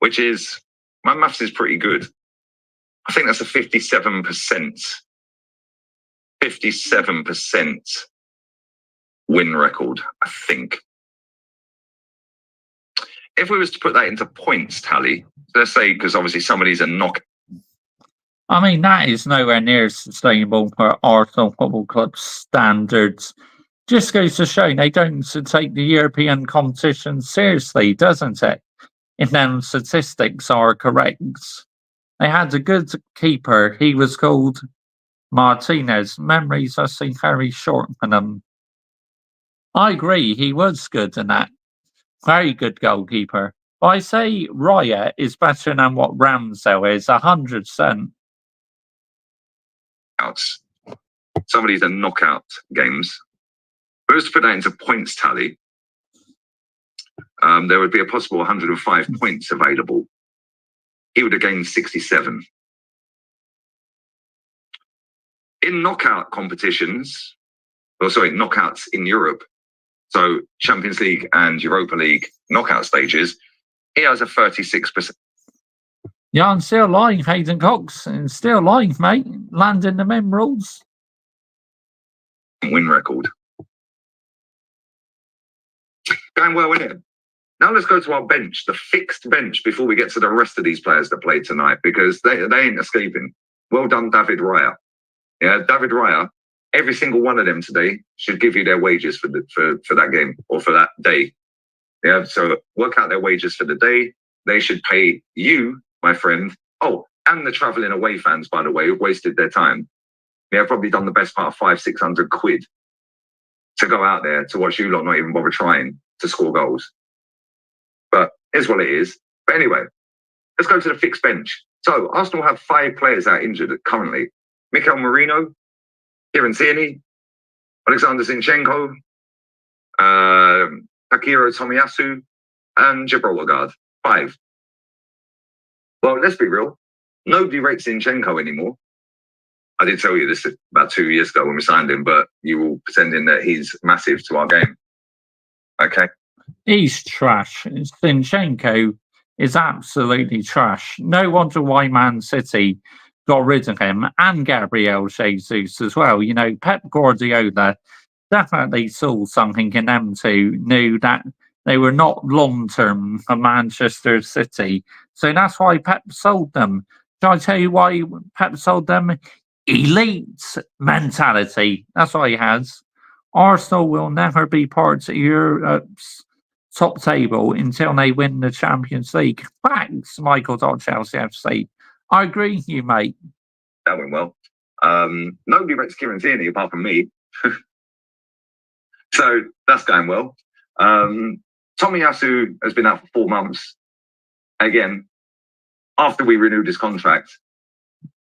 Which is, my maths is pretty good. I think that's a 57% win record, I think. If we was to put that into points tally, let's say, because obviously somebody's a knock. I mean, that is nowhere near sustainable for Arsenal Football Club standards. Just goes to show they don't take the European competition seriously, doesn't it? If them statistics are correct. They had a good keeper. He was called Martinez. Memories I see very short for them. I agree, he was good in that. Very good goalkeeper. But I say Raya is better than what Ramsdale is, 100%. Some of these are knockout games. If we was to put that into points tally, there would be a possible 105 points available. He would have gained 67. In knockout competitions, knockouts in Europe, so Champions League and Europa League knockout stages, he has a 36%. Yeah, I'm still lying, Hayden Cox. And still lying, mate. Landing the Emeralds. Win record. Going well, isn't it? Now let's go to our bench, the fixed bench, before we get to the rest of these players that played tonight, because they ain't escaping. Well done, David Raya. Yeah, David Raya, every single one of them today should give you their wages for that game or for that day. Yeah, so work out their wages for the day. They should pay you, my friend. Oh, and the travelling away fans, by the way, who wasted their time. They have probably done the best part of 500-600 quid to go out there to watch you lot not even bother trying to score goals. But here's what it is. But anyway, let's go to the fixed bench. So Arsenal have 5 players out injured currently. Mikel Merino, Kieran Tierney, Alexander Zinchenko, Takiro Tomiyasu, and Gibraltar guard. 5. Well, let's be real. Nobody rates Zinchenko anymore. I did tell you this about 2 years ago when we signed him, but you were pretending that he's massive to our game. Okay. He's trash. Zinchenko is absolutely trash. No wonder why Man City got rid of him, and Gabriel Jesus as well. You know, Pep Guardiola definitely saw something in them two, knew that they were not long-term for Manchester City. So that's why Pep sold them. Shall I tell you why Pep sold them? Elite mentality. That's what he has. Arsenal will never be part of Europe's top table until they win the Champions League. Thanks, Michael Chelsea FC. I agree with you, mate. That went well. Nobody rates Kieran Tierney apart from me. So that's going well. Tomiyasu has been out for 4 months. Again, after we renewed his contract,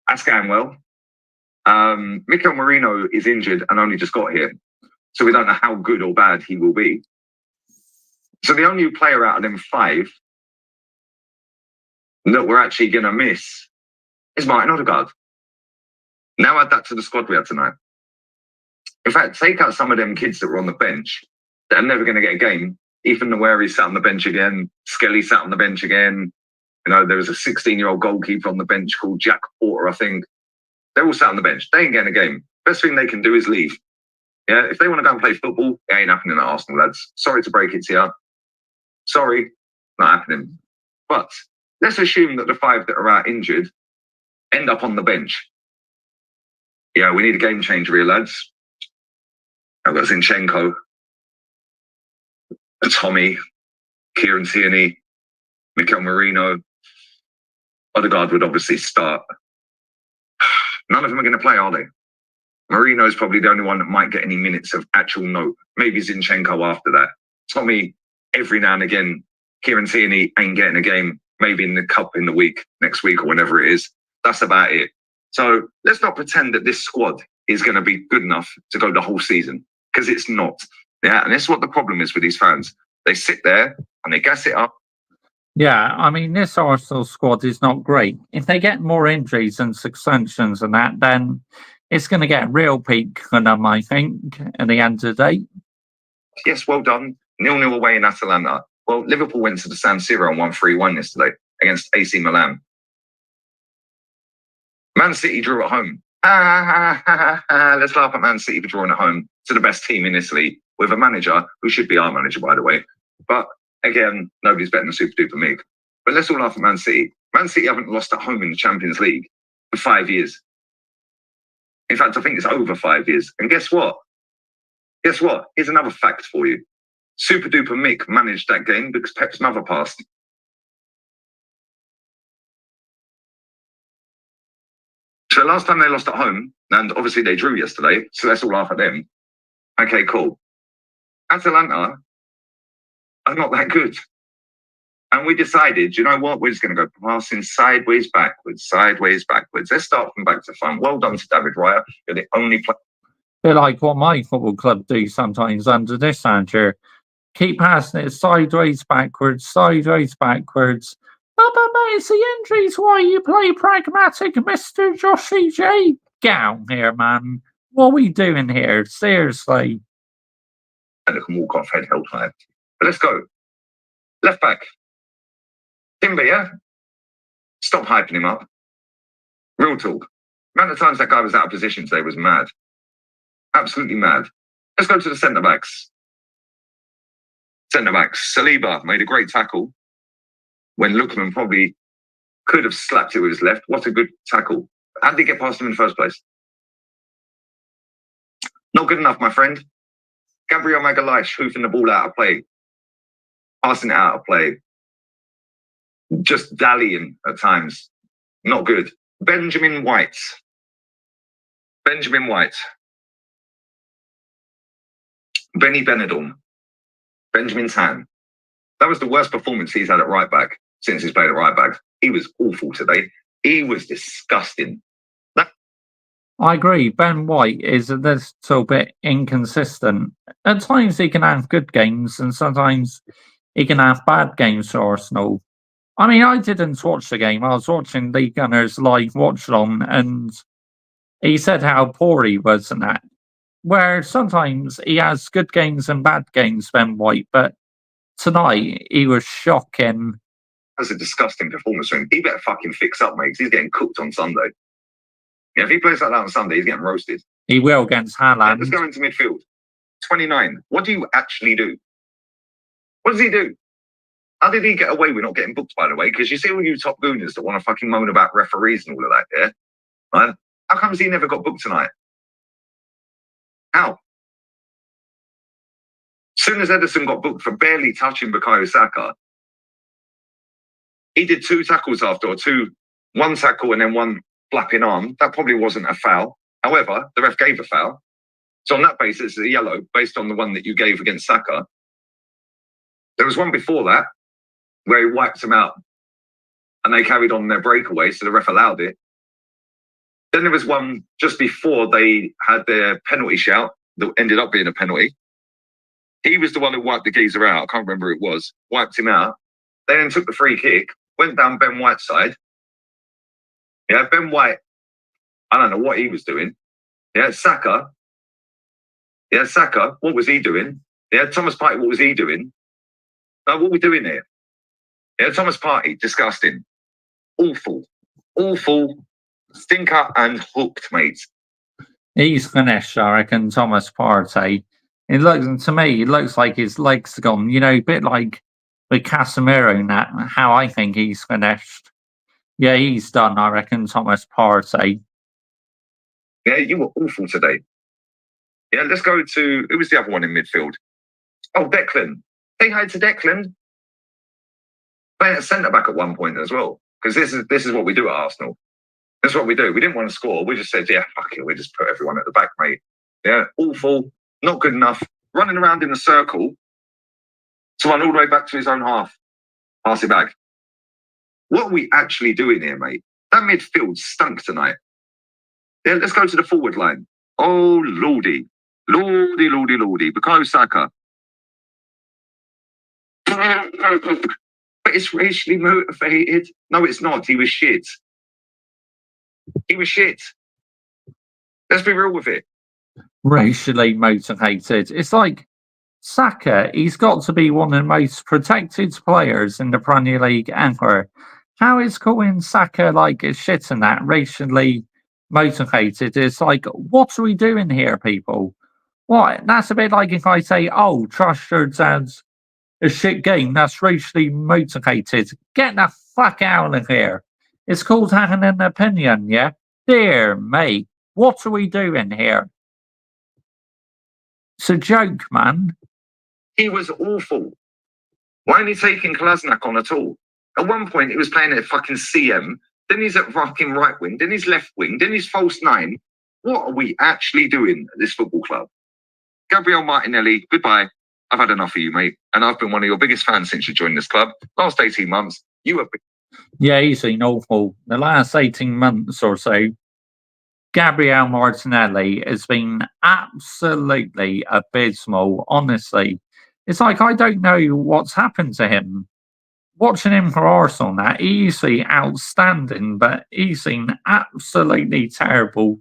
that's going well. Mikel Merino is injured and only just got here. So we don't know how good or bad he will be. So the only player out of them 5 that we're actually going to miss is Martin Odegaard. Now add that to the squad we had tonight. In fact, take out some of them kids that were on the bench that are never going to get a game. Ethan Nweri sat on the bench again. Skelly sat on the bench again. You know, there was a 16-year-old goalkeeper on the bench called Jack Porter, I think. They're all sat on the bench. They ain't getting a game. Best thing they can do is leave. Yeah, if they want to go and play football, it ain't happening at Arsenal, lads. Sorry to break it to you. Sorry, not happening. But let's assume that the 5 that are out injured end up on the bench. Yeah, we need a game changer here, lads. I've got Zinchenko, Tommy, Kieran Tierney, Mikel Merino. Odegaard would obviously start. None of them are going to play, are they? Merino is probably the only one that might get any minutes of actual note. Maybe Zinchenko after that. Tommy, every now and again. Kieran Tierney ain't getting a game. Maybe in the cup in the week, next week or whenever it is. That's about it. So let's not pretend that this squad is going to be good enough to go the whole season, because it's not. Yeah, and this is what the problem is with these fans. They sit there and they gas it up. Yeah, I mean, this Arsenal squad is not great. If they get more injuries and suspensions and that, then it's going to get real peak for them, I think, at the end of the day. Yes, well done. 0-0 away in Atalanta. Well, Liverpool went to the San Siro and won 3-1 yesterday against AC Milan. Man City drew at home. Let's laugh at Man City for drawing at home to the best team in Italy with a manager who should be our manager, by the way. But again, nobody's better than Super Duper Mig. But let's all laugh at Man City. Man City haven't lost at home in the Champions League for 5 years. In fact, I think it's over 5 years. And guess what? Guess what? Here's another fact for you. Super Duper Mick managed that game because Pep's mother passed. So last time they lost at home, and obviously they drew yesterday, so let's all laugh at them. Okay, cool. Atalanta are not that good. And we decided, you know what, we're just going to go passing sideways, backwards. Let's start from back to front. Well done to David Raya. You're the only player. Bit like what my football club do sometimes under this manager. Keep passing it sideways, backwards. But mate, it's the injuries why you play pragmatic, Mr. Joshy J. Get out here, man. What are we doing here? Seriously. And it can walk off head held high. But let's go. Left back. Timber, yeah? Stop hyping him up. Real talk. The amount of times that guy was out of position today was mad. Absolutely mad. Let's go to the centre-backs. Centre-backs. Saliba made a great tackle when Lookman probably could have slapped it with his left. What a good tackle. How did he get past him in the first place? Not good enough, my friend. Gabriel Magalhaes hoofing the ball out of play. Passing it out of play. Just dallying at times. Not good. Benjamin White. Benny Benidorm. Benjamin Tan. That was the worst performance he's had at right back since he's played at right back. He was awful today. He was disgusting. I agree. Ben White is a little bit inconsistent. At times he can have good games, and sometimes he can have bad games for Arsenal. I mean, I didn't watch the game. I was watching Lee Gunner's live watch along, and he said how poor he was in that. Where sometimes he has good games and bad games, Ben White, but tonight he was shocking. That's a disgusting performance from him. He better fucking fix up, mate, 'cause he's getting cooked on Sunday. Yeah, if he plays like that on Sunday, he's getting roasted. He will against Yeah, Haaland. let's go into midfield. 29. What do you actually do? What does he do? How did he get away with not getting booked, by the way? Because you see all you top gooners that want to fucking moan about referees and all of that, yeah? Right? How comes he never got booked tonight? How? Soon as Ederson got booked for barely touching Bukayo Saka, he did 2 tackles after, or one tackle and then one flapping arm. That probably wasn't a foul. However, the ref gave a foul. So on that basis, it's a yellow based on the one that you gave against Saka. There was one before that where he wiped him out and they carried on their breakaway, so the ref allowed it. Then there was one just before they had their penalty shout that ended up being a penalty. He was the one who wiped the geezer out. I can't remember who it was. Wiped him out. They then took the free kick, went down Ben White's side. Yeah, Ben White, I don't know what he was doing. Yeah, Saka. Yeah, Saka, what was he doing? Yeah, Thomas Partey, what was he doing? Now, what are we doing here? Yeah, Thomas Partey, disgusting. Awful. Awful. Stinker and hooked, mate. He's finished, I reckon, Thomas Partey. It looks, to me, it looks like his legs are gone. You know, a bit like with Casemiro and that, how I think he's finished. Yeah, he's done, I reckon, Thomas Partey. Yeah, you were awful today. Yeah, let's go to, who was the other one in midfield? Oh, Declan. Say hi to Declan. Playing at centre-back at one point as well. Because this is what we do at Arsenal. That's what we do. We didn't want to score. We just said, yeah, fuck it. We just put everyone at the back, mate. Yeah, awful. Not good enough. Running around in a circle to run all the way back to his own half. Pass it back. What are we actually doing here, mate? That midfield stunk tonight. Yeah, let's go to the forward line. Oh, lordy. Lordy, lordy, lordy. Bukayo Saka. But it's racially motivated. No, it's not. He was shit. He was shit. Let's be real with it. Racially motivated. It's like Saka, he's got to be one of the most protected players in the Premier League ever. How is calling Saka like a shit and that racially motivated? It's like, what are we doing here, people? What? That's a bit like if I say, oh, Trustard's had a shit game, that's racially motivated. Get the fuck out of here. It's called having an opinion, yeah? Dear mate, what are we doing here? It's a joke, man. He was awful. Why aren't he taking Kolasinac on at all? At one point, he was playing at fucking CM. Then he's at fucking right wing. Then he's left wing. Then he's false 9. What are we actually doing at this football club? Gabriel Martinelli, goodbye. I've had enough of you, mate. And I've been one of your biggest fans since you joined this club. Last 18 months, you have been... Yeah, he's been awful. The last 18 months or so, Gabriel Martinelli has been absolutely abysmal, honestly. It's like, I don't know what's happened to him. Watching him for Arsenal now, he's been outstanding, but he's been absolutely terrible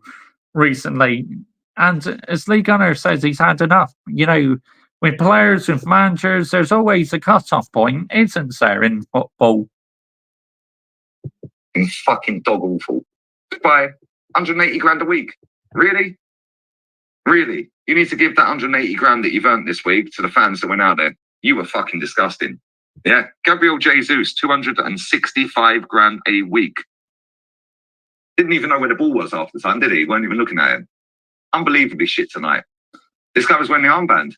recently. And as Lee Gunner says, he's had enough. You know, with players, with managers, there's always a cut-off point, isn't there, in football? Fucking dog awful. Goodbye. 180 grand a week. Really? Really? You need to give that 180 grand that you've earned this week to the fans that went out there. You were fucking disgusting. Yeah. Gabriel Jesus, 265 grand a week. Didn't even know where the ball was half the time, did he? Weren't even looking at him. Unbelievably shit tonight. This guy was wearing the armband.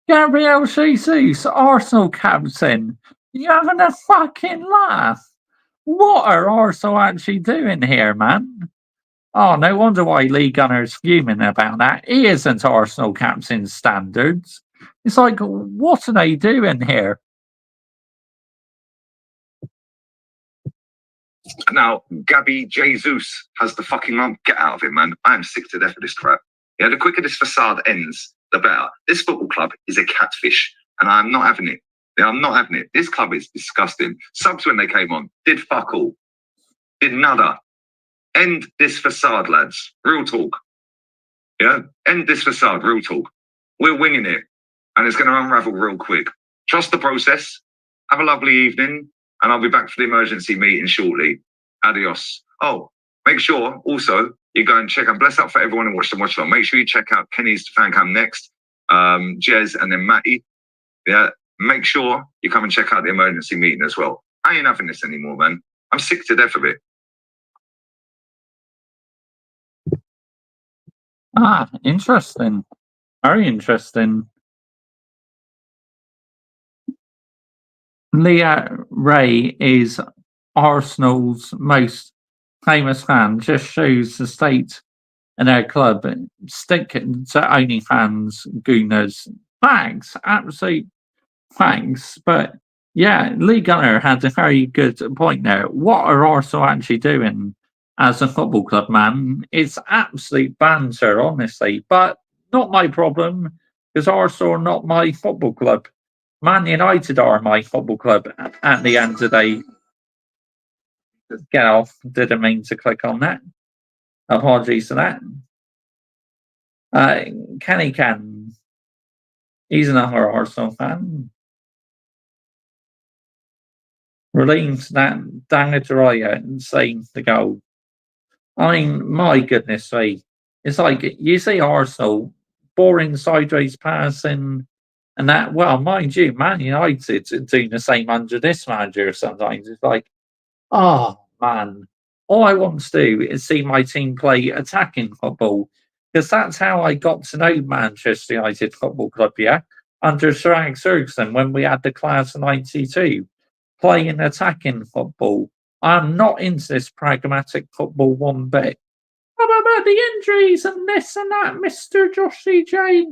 Gabriel Jesus, Arsenal captain. You having a fucking laugh? What are Arsenal actually doing here, man? Oh, no wonder why Lee Gunner's fuming about that. He isn't Arsenal captain standards. It's like, what are they doing here? Now, Gabby Jesus has the fucking lump. Get out of it, man. I am sick to death of this crap. Yeah, the quicker this facade ends, the better. This football club is a catfish, and I'm not having it. Yeah, I'm not having it. This club is disgusting. Subs, when they came on, did fuck all. Did nada. End this facade, lads. Real talk. Yeah? End this facade, real talk. We're winging it, and it's going to unravel real quick. Trust the process. Have a lovely evening, and I'll be back for the emergency meeting shortly. Adios. Oh, make sure, also, you go and check out, bless up for everyone who watched the watch along. Make sure you check out Kenny's fan cam next, Jez, and then Matty. Yeah, make sure you come and check out the emergency meeting as well. I ain't having this anymore, man. I'm sick to death of it. Ah, interesting. Very interesting. Leah Ray is Arsenal's most famous fan. Just shows the state in their club. Stick to OnlyFans, Gooners. Thanks, absolute thanks. But yeah, Lee Gunner had a very good point there. What are Arsenal actually doing as a football club, man? It's absolute banter, honestly. But not my problem, because Arsenal are not my football club. Man United are my football club at the end of the day. Get off. Didn't mean to click on that. Apologies for that. Kenny Can. He's another Arsenal fan. Relieved that Dangadaraya and saying the goal. I mean, my goodness me. It's like you see Arsenal, boring sideways passing, and that, well, mind you, Man United doing the same under this manager sometimes. It's like, oh, man. All I want to do is see my team play attacking football, because that's how I got to know Manchester United Football Club, yeah? Under Sir Alex Ferguson when we had the class of 92, playing attacking football. I'm not into this pragmatic football one bit. What about the injuries and this and that, Mr. Joshy J?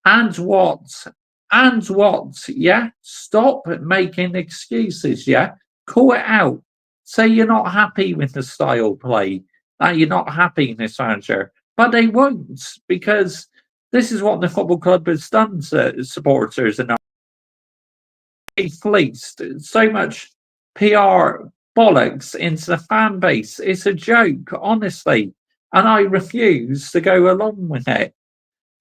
And what? And what? Yeah? Stop making excuses, yeah? Call it out. Say you're not happy with the style play, that you're not happy in this manager. But they won't, because this is what the football club has done to supporters, and fleeced so much PR bollocks into the fan base. It's a joke, honestly, and I refuse to go along with it.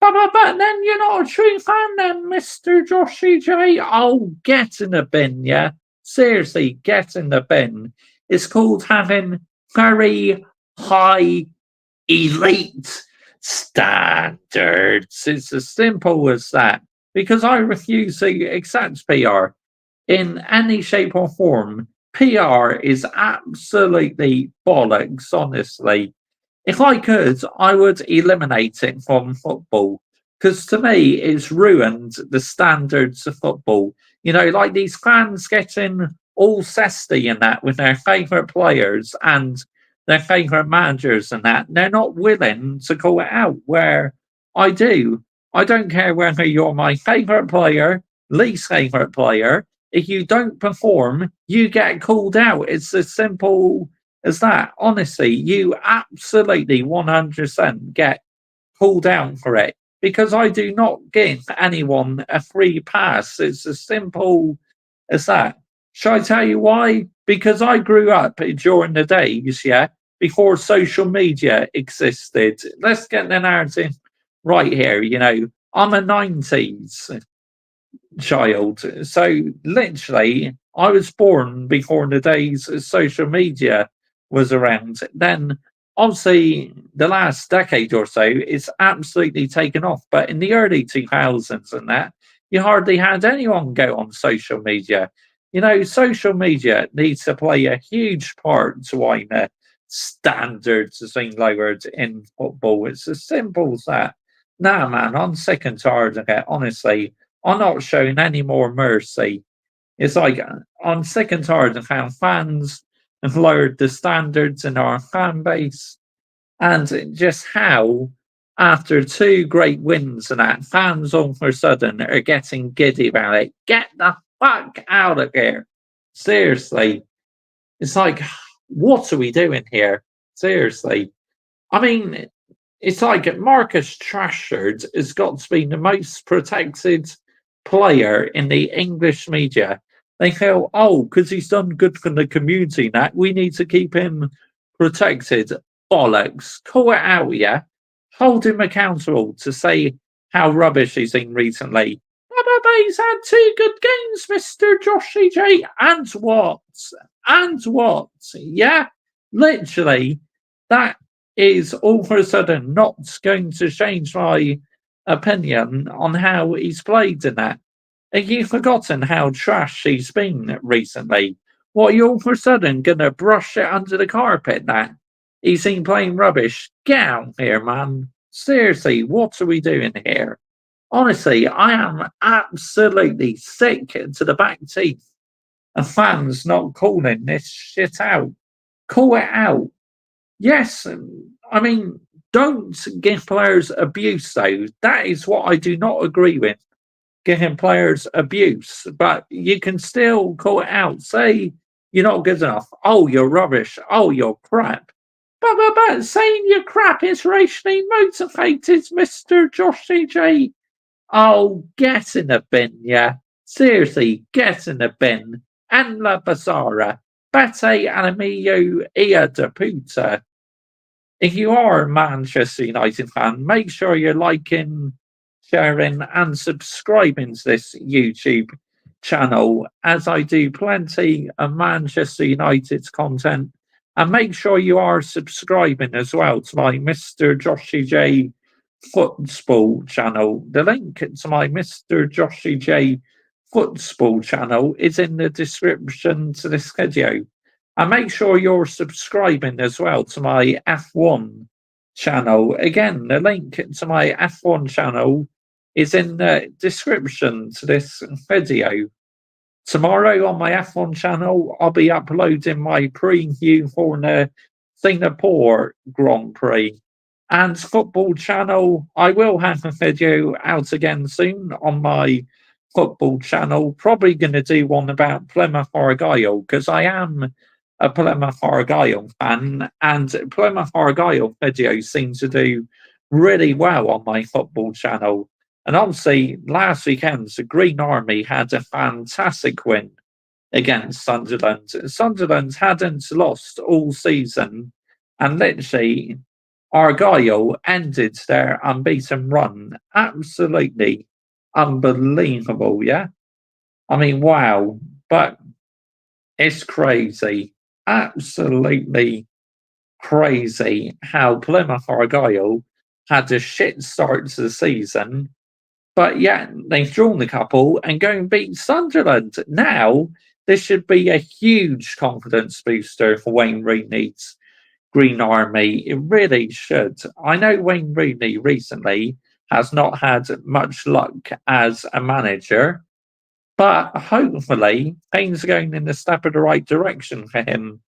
But then you're not a true fan then, Mr. Joshy J. Oh, get in the bin, yeah? Seriously, get in the bin. It's called having very high elite standards. It's as simple as that. Because I refuse to accept PR in any shape or form. PR is absolutely bollocks, honestly. If I could, I would eliminate it from football, because to me, it's ruined the standards of football. You know, like these fans getting all zesty and that with their favourite players and their favourite managers and that. They're not willing to call it out, where I do. I don't care whether you're my favourite player, least favourite player. If you don't perform, you get called out. It's as simple as that. Honestly, you absolutely 100% get called out for it, because I do not give anyone a free pass. It's as simple as that. Shall I tell you why? Because I grew up during the days, yeah, before social media existed. Let's get the narrative right here. You know, I'm a 90s child, so literally I was born before the days social media was around. Then obviously the last decade or so it's absolutely taken off, but in the early 2000s and that, you hardly had anyone go on social media. You know, social media needs to play a huge part to why the standards has been lowered in football. It's as simple as that. Nah, man, I'm sick and tired of it, honestly. I'm not showing any more mercy. It's like, I'm sick and tired of how fans have lowered the standards in our fan base, and just how after 2 great wins and that, fans all of a sudden are getting giddy about it. Get the fuck out of here. Seriously. It's like, what are we doing here? Seriously. I mean, it's like Marcus Rashford has got to be the most protected player in the English media. They feel, oh, because he's done good for the community now, we need to keep him protected. Bollocks. Call it out, yeah? Hold him accountable to say how rubbish he's been recently. But he's had 2 good games, Mr. Joshy J. And what? And what? Yeah? Literally, that is all of a sudden not going to change my opinion on how he's played in that. Have you forgotten how trash he's been recently? What, you're all of a sudden going to brush it under the carpet that he's been playing rubbish? Get out here, man. Seriously, what are we doing here? Honestly, I am absolutely sick to the back teeth of fans not calling this shit out. Call it out. Yes, I mean, don't give players abuse, though. That is what I do not agree with. Giving players abuse, but you can still call it out. Say you're not good enough. Oh, you're rubbish. Oh, you're crap. But saying you're crap is racially motivated, Mr. Joshy J. Oh, get in the bin, yeah. Seriously, get in the bin. And la Basara. Bate Anamio Ia de Puta. If you are a Manchester United fan, make sure you're liking, sharing, and subscribing to this YouTube channel, as I do plenty of Manchester United content. And make sure you are subscribing as well to my Mr. Joshy J Football channel. The link to my Mr. Joshy J Football channel is in the description to this video. And make sure you're subscribing as well to my F1 channel. Again, the link to my F1 channel is in the description to this video. Tomorrow on my F1 channel, I'll be uploading my preview for the Singapore Grand Prix. And football channel, I will have a video out again soon on my football channel. Probably going to do one about Plymouth Argyle, because I am a Plymouth Argyle fan, and Plymouth Argyle videos seem to do really well on my football channel. And obviously, last weekend, the Green Army had a fantastic win against Sunderland. Sunderland hadn't lost all season, and literally, Argyle ended their unbeaten run. Absolutely unbelievable, yeah? I mean, wow. But it's crazy. Absolutely crazy how Plymouth Argyle had a shit start to the season, but yet they've drawn the couple and go and beat Sunderland. Now, this should be a huge confidence booster for Wayne Rooney's Green Army. It really should. I know Wayne Rooney recently has not had much luck as a manager, but hopefully things are going in the step of the right direction for him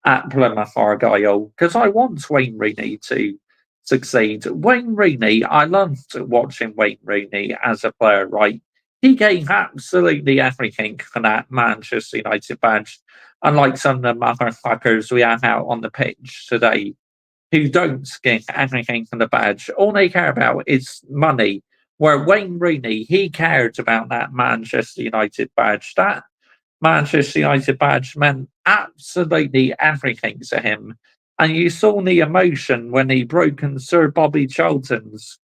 at Plymouth Argyle, because I want Wayne Rooney to succeed. Wayne Rooney, I loved watching Wayne Rooney as a player, right? He gave absolutely everything for that Manchester United badge, unlike some of the motherfuckers we have out on the pitch today who don't give everything for the badge. All they care about is money. Where Wayne Rooney, he cared about that Manchester United badge. That Manchester United badge meant absolutely everything to him. And you saw the emotion when he broken Sir Bobby Charlton's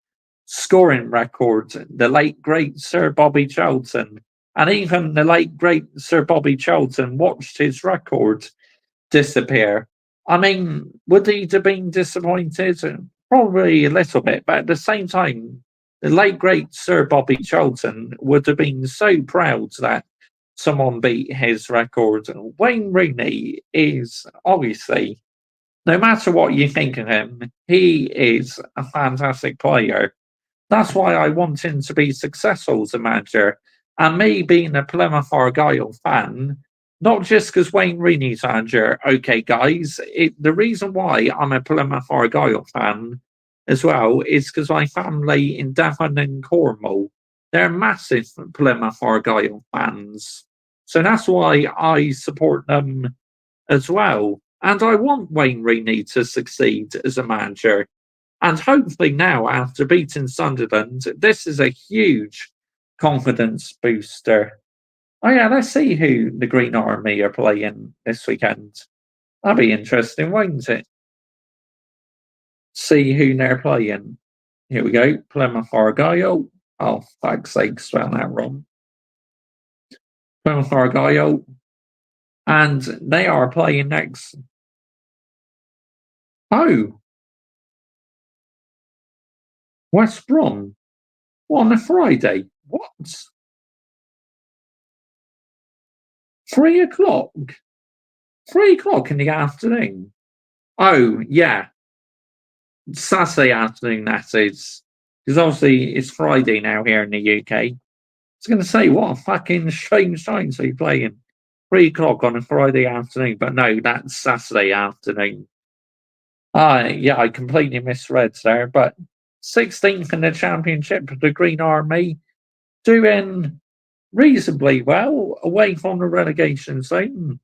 scoring record, the late, great Sir Bobby Charlton. And even the late, great Sir Bobby Charlton watched his record disappear. I mean, would he have been disappointed? Probably a little bit, but at the same time, the late, great Sir Bobby Charlton would have been so proud that someone beat his record. Wayne Rooney is obviously, no matter what you think of him, he is a fantastic player. That's why I want him to be successful as a manager. And me being a Plymouth Argyle fan, not just because Wayne Rooney's manager, okay, guys, the reason why I'm a Plymouth Argyle fan as well is because my family in Devon and Cornwall, they're massive Plymouth Argyle fans. So that's why I support them as well. And I want Wayne Rooney to succeed as a manager. And hopefully now, after beating Sunderland, this is a huge confidence booster. Oh yeah, let's see who the Green Army are playing this weekend. That'll be interesting, won't it? See who they're playing. Here we go. Plymouth Argyle. Oh, fuck's sake, spelled that wrong. Plymouth Argyle. And they are playing next. Oh. West Brom. On a Friday. What? 3 o'clock? 3 o'clock in the afternoon. Oh, yeah. Saturday afternoon, that is. Because obviously it's Friday now here in the UK. I was going to say, what a fucking strange time to be playing. 3 o'clock on a Friday afternoon. But no, that's Saturday afternoon. Yeah, I completely misread there. But 16th in the Championship, the Green Army doing reasonably well away from the relegation zone.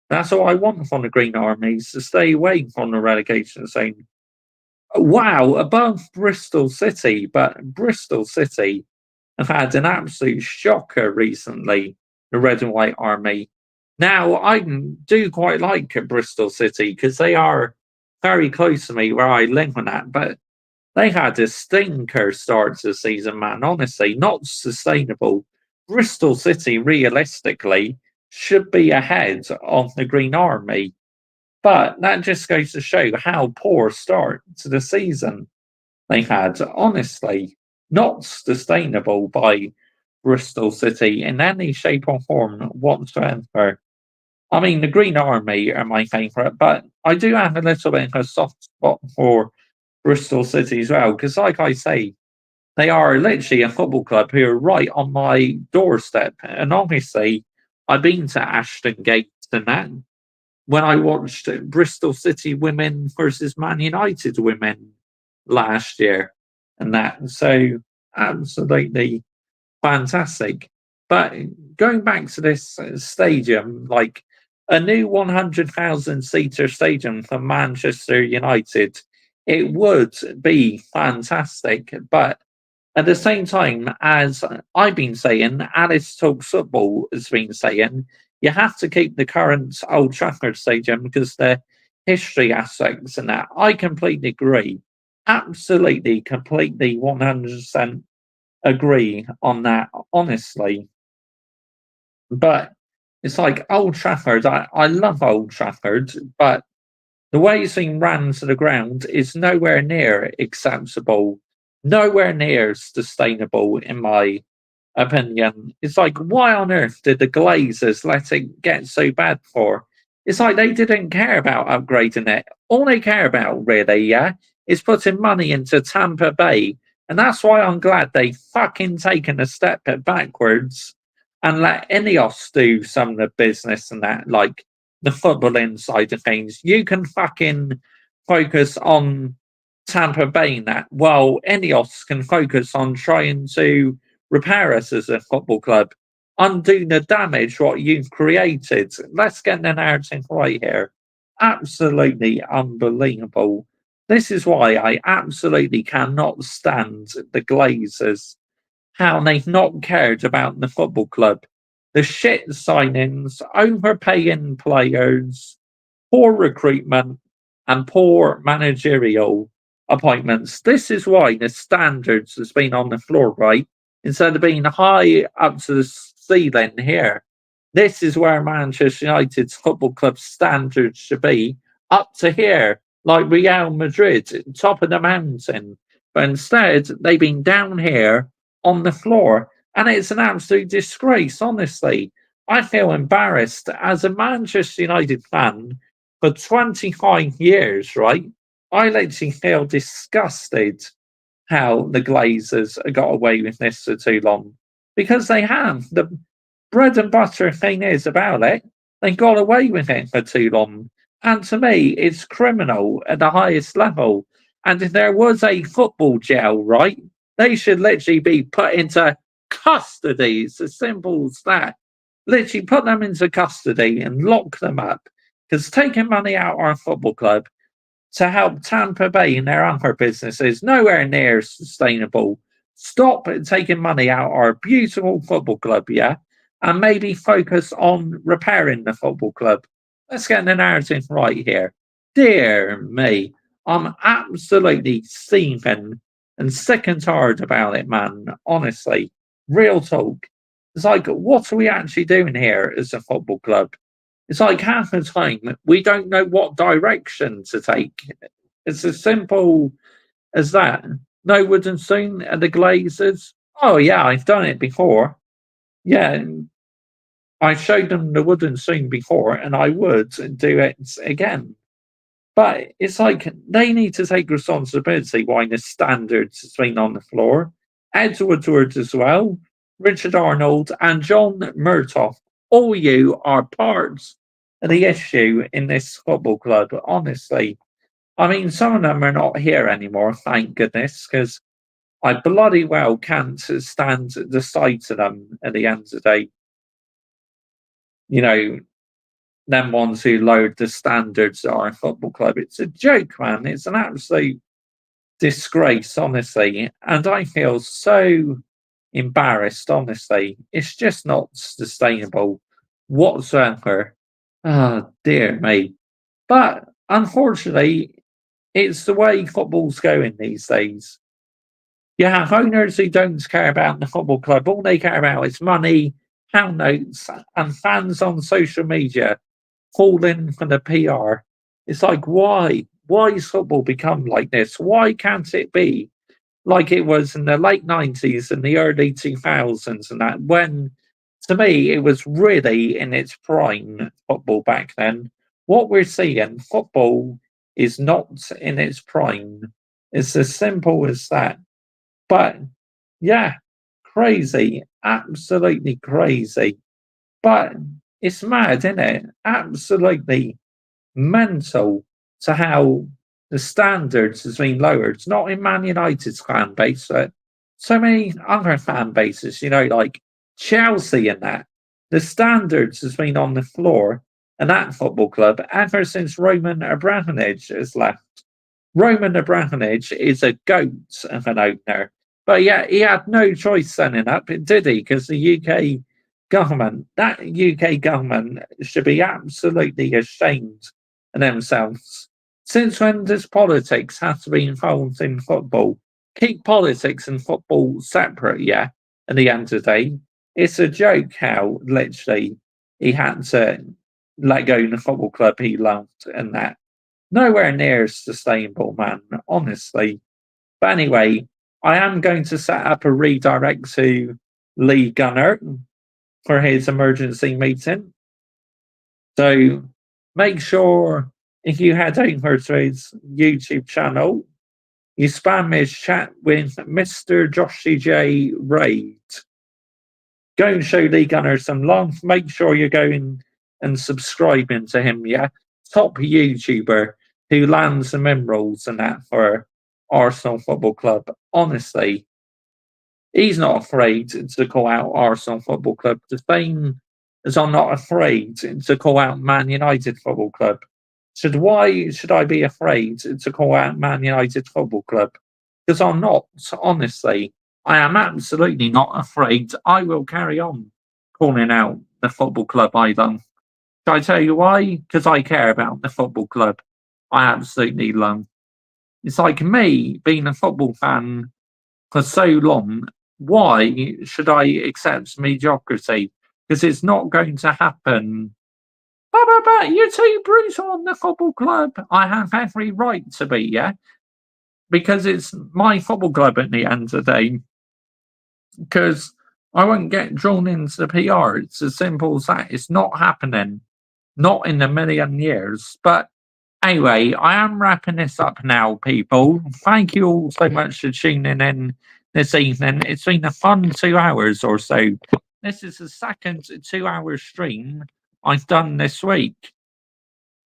That's all I want from the Green Armies, to stay away from the relegation zone. Wow, above Bristol City, but Bristol City have had an absolute shocker recently, the Red and White Army. Now, I do quite like Bristol City because they are very close to me where I live and that, but they had a stinker start to the season, man. Honestly, not sustainable. Bristol City, realistically, should be ahead of the Green Army. But that just goes to show how poor a start to the season they had. Honestly, not sustainable by Bristol City in any shape or form whatsoever. I mean, the Green Army are my favourite, but I do have a little bit of a soft spot for Bristol City as well, because like I say, they are literally a football club who are right on my doorstep. And obviously, I've been to Ashton Gate and that when I watched Bristol City women versus Man United women last year and that. So, absolutely fantastic. But going back to this stadium, like a new 100,000 seater stadium for Manchester United, it would be fantastic. But at the same time, as I've been saying, Alice Talks Football has been saying, you have to keep the current Old Trafford Stadium because the history aspects and that. I completely agree. Absolutely, completely, 100% agree on that, honestly. But it's like Old Trafford, I love Old Trafford, but the way it's been ran to the ground is nowhere near acceptable, nowhere near sustainable, in my opinion. It's like, why on earth did the Glazers let it get so bad for? It's like they didn't care about upgrading it. All they care about, really, yeah, is putting money into Tampa Bay. And that's why I'm glad they fucking taken a step backwards and let Ineos do some of the business and that, like the footballing side of things. You can fucking focus on Tampa Bay and that, while Ineos can focus on trying to repair us as a football club, undo the damage what you've created. Let's get the narrative right here. Absolutely unbelievable. This is why I absolutely cannot stand the Glazers. How they've not cared about the football club. The shit signings, overpaying players, poor recruitment, and poor managerial appointments. This is why the standards has been on the floor, right? Instead of being high up to the ceiling here. This is where Manchester United's football club standards should be, up to here, like Real Madrid, top of the mountain. But instead, they've been down here on the floor, and it's an absolute disgrace, honestly. I feel embarrassed as a Manchester United fan for 25 years, right? I literally feel disgusted how the Glazers got away with this for too long. Because they have. The bread and butter thing is about it, they got away with it for too long. And to me, it's criminal at the highest level. And if there was a football jail, right, they should literally be put into custody. It's as simple as that. Literally put them into custody and lock them up. Because taking money out of our football club to help Tampa Bay in their other business is nowhere near sustainable. Stop taking money out of our beautiful football club, yeah? And maybe focus on repairing the football club. Let's get the narrative right here. Dear me, I'm absolutely seething and sick and tired about it, man. Honestly, real talk. It's like, what are we actually doing here as a football club? It's like half the time we don't know what direction to take. It's as simple as that. No wooden spoon at the Glazers. Oh yeah, I've done it before. Yeah, I showed them the wooden spoon before, and I would do it again. But it's like they need to take responsibility why the standards has been on the floor. Ed Woodward as well, Richard Arnold, and John Murtough. All you are parts of the issue in this football club, honestly. I mean, some of them are not here anymore, thank goodness, because I bloody well can't stand the sight of them at the end of the day. You know, them ones who lowered the standards of our football club. It's a joke, man. It's an absolute disgrace, honestly. And I feel so embarrassed, honestly. It's just not sustainable whatsoever. Oh, dear me. But unfortunately, it's the way football's going these days. You have owners who don't care about the football club. All they care about is money, pound notes, and fans on social media falling for the PR. It's like, why? Why has football become like this? Why can't it be like it was in the late 90s and the early 2000s and that, when, to me, it was really in its prime, football back then. What we're seeing, football is not in its prime. It's as simple as that. But, yeah, crazy. Absolutely crazy. But it's mad, isn't it? Absolutely mental to how the standards has been lowered. Not in Man United's fan base, but so many other fan bases, you know, like Chelsea and that. The standards has been on the floor in that football club ever since Roman Abramovich has left. Roman Abramovich is a goat of an opener. But yeah, he had no choice setting up, did he? Because the UK government should be absolutely ashamed of themselves. Since when does politics have to be involved in football? Keep politics and football separate, yeah, at the end of the day. It's a joke how literally he had to let go of the football club he loved and that. Nowhere near sustainable, man, honestly. But anyway, I am going to set up a redirect to Lee Gunner for his emergency meeting. So make sure if you head over to his YouTube channel, you spam his chat with Mr. Joshy J. Raid. Go and show Lee Gunner some love. Make sure you're going and subscribing to him, yeah? Top YouTuber who lands the minerals and that for Arsenal Football Club. Honestly, he's not afraid to call out Arsenal Football Club. The same as I'm not afraid to call out Man United Football Club. Why should I be afraid to call out Man United Football Club? Because I'm not, honestly. I am absolutely not afraid. I will carry on calling out the football club I love. Shall I tell you why? Because I care about the football club I absolutely love. It's like me being a football fan for so long. Why should I accept mediocrity? Because it's not going to happen. But you're too brutal on the football club. I have every right to be, yeah? Because it's my football club at the end of the day. Because I won't get drawn into the PR. It's as simple as that. It's not happening. Not in a million years. But anyway, I am wrapping this up now, people. Thank you all so much for tuning in this evening. It's been a fun 2 hours or so. This is the second 2 hour stream I've done this week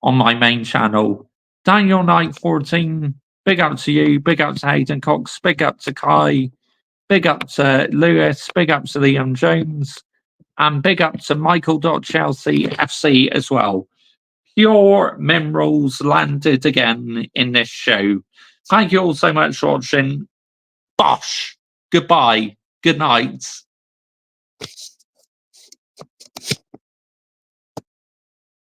on my main channel. Daniel Knight 14 Big up to you. Big up to Hayden Cox. Big up to Kai. Big up to Lewis. Big up to Liam Jones. And big up to Michael.Chelsea FC as well. Pure minerals landed again in this show. Thank you all so much for watching. Bosh. Goodbye. Good night.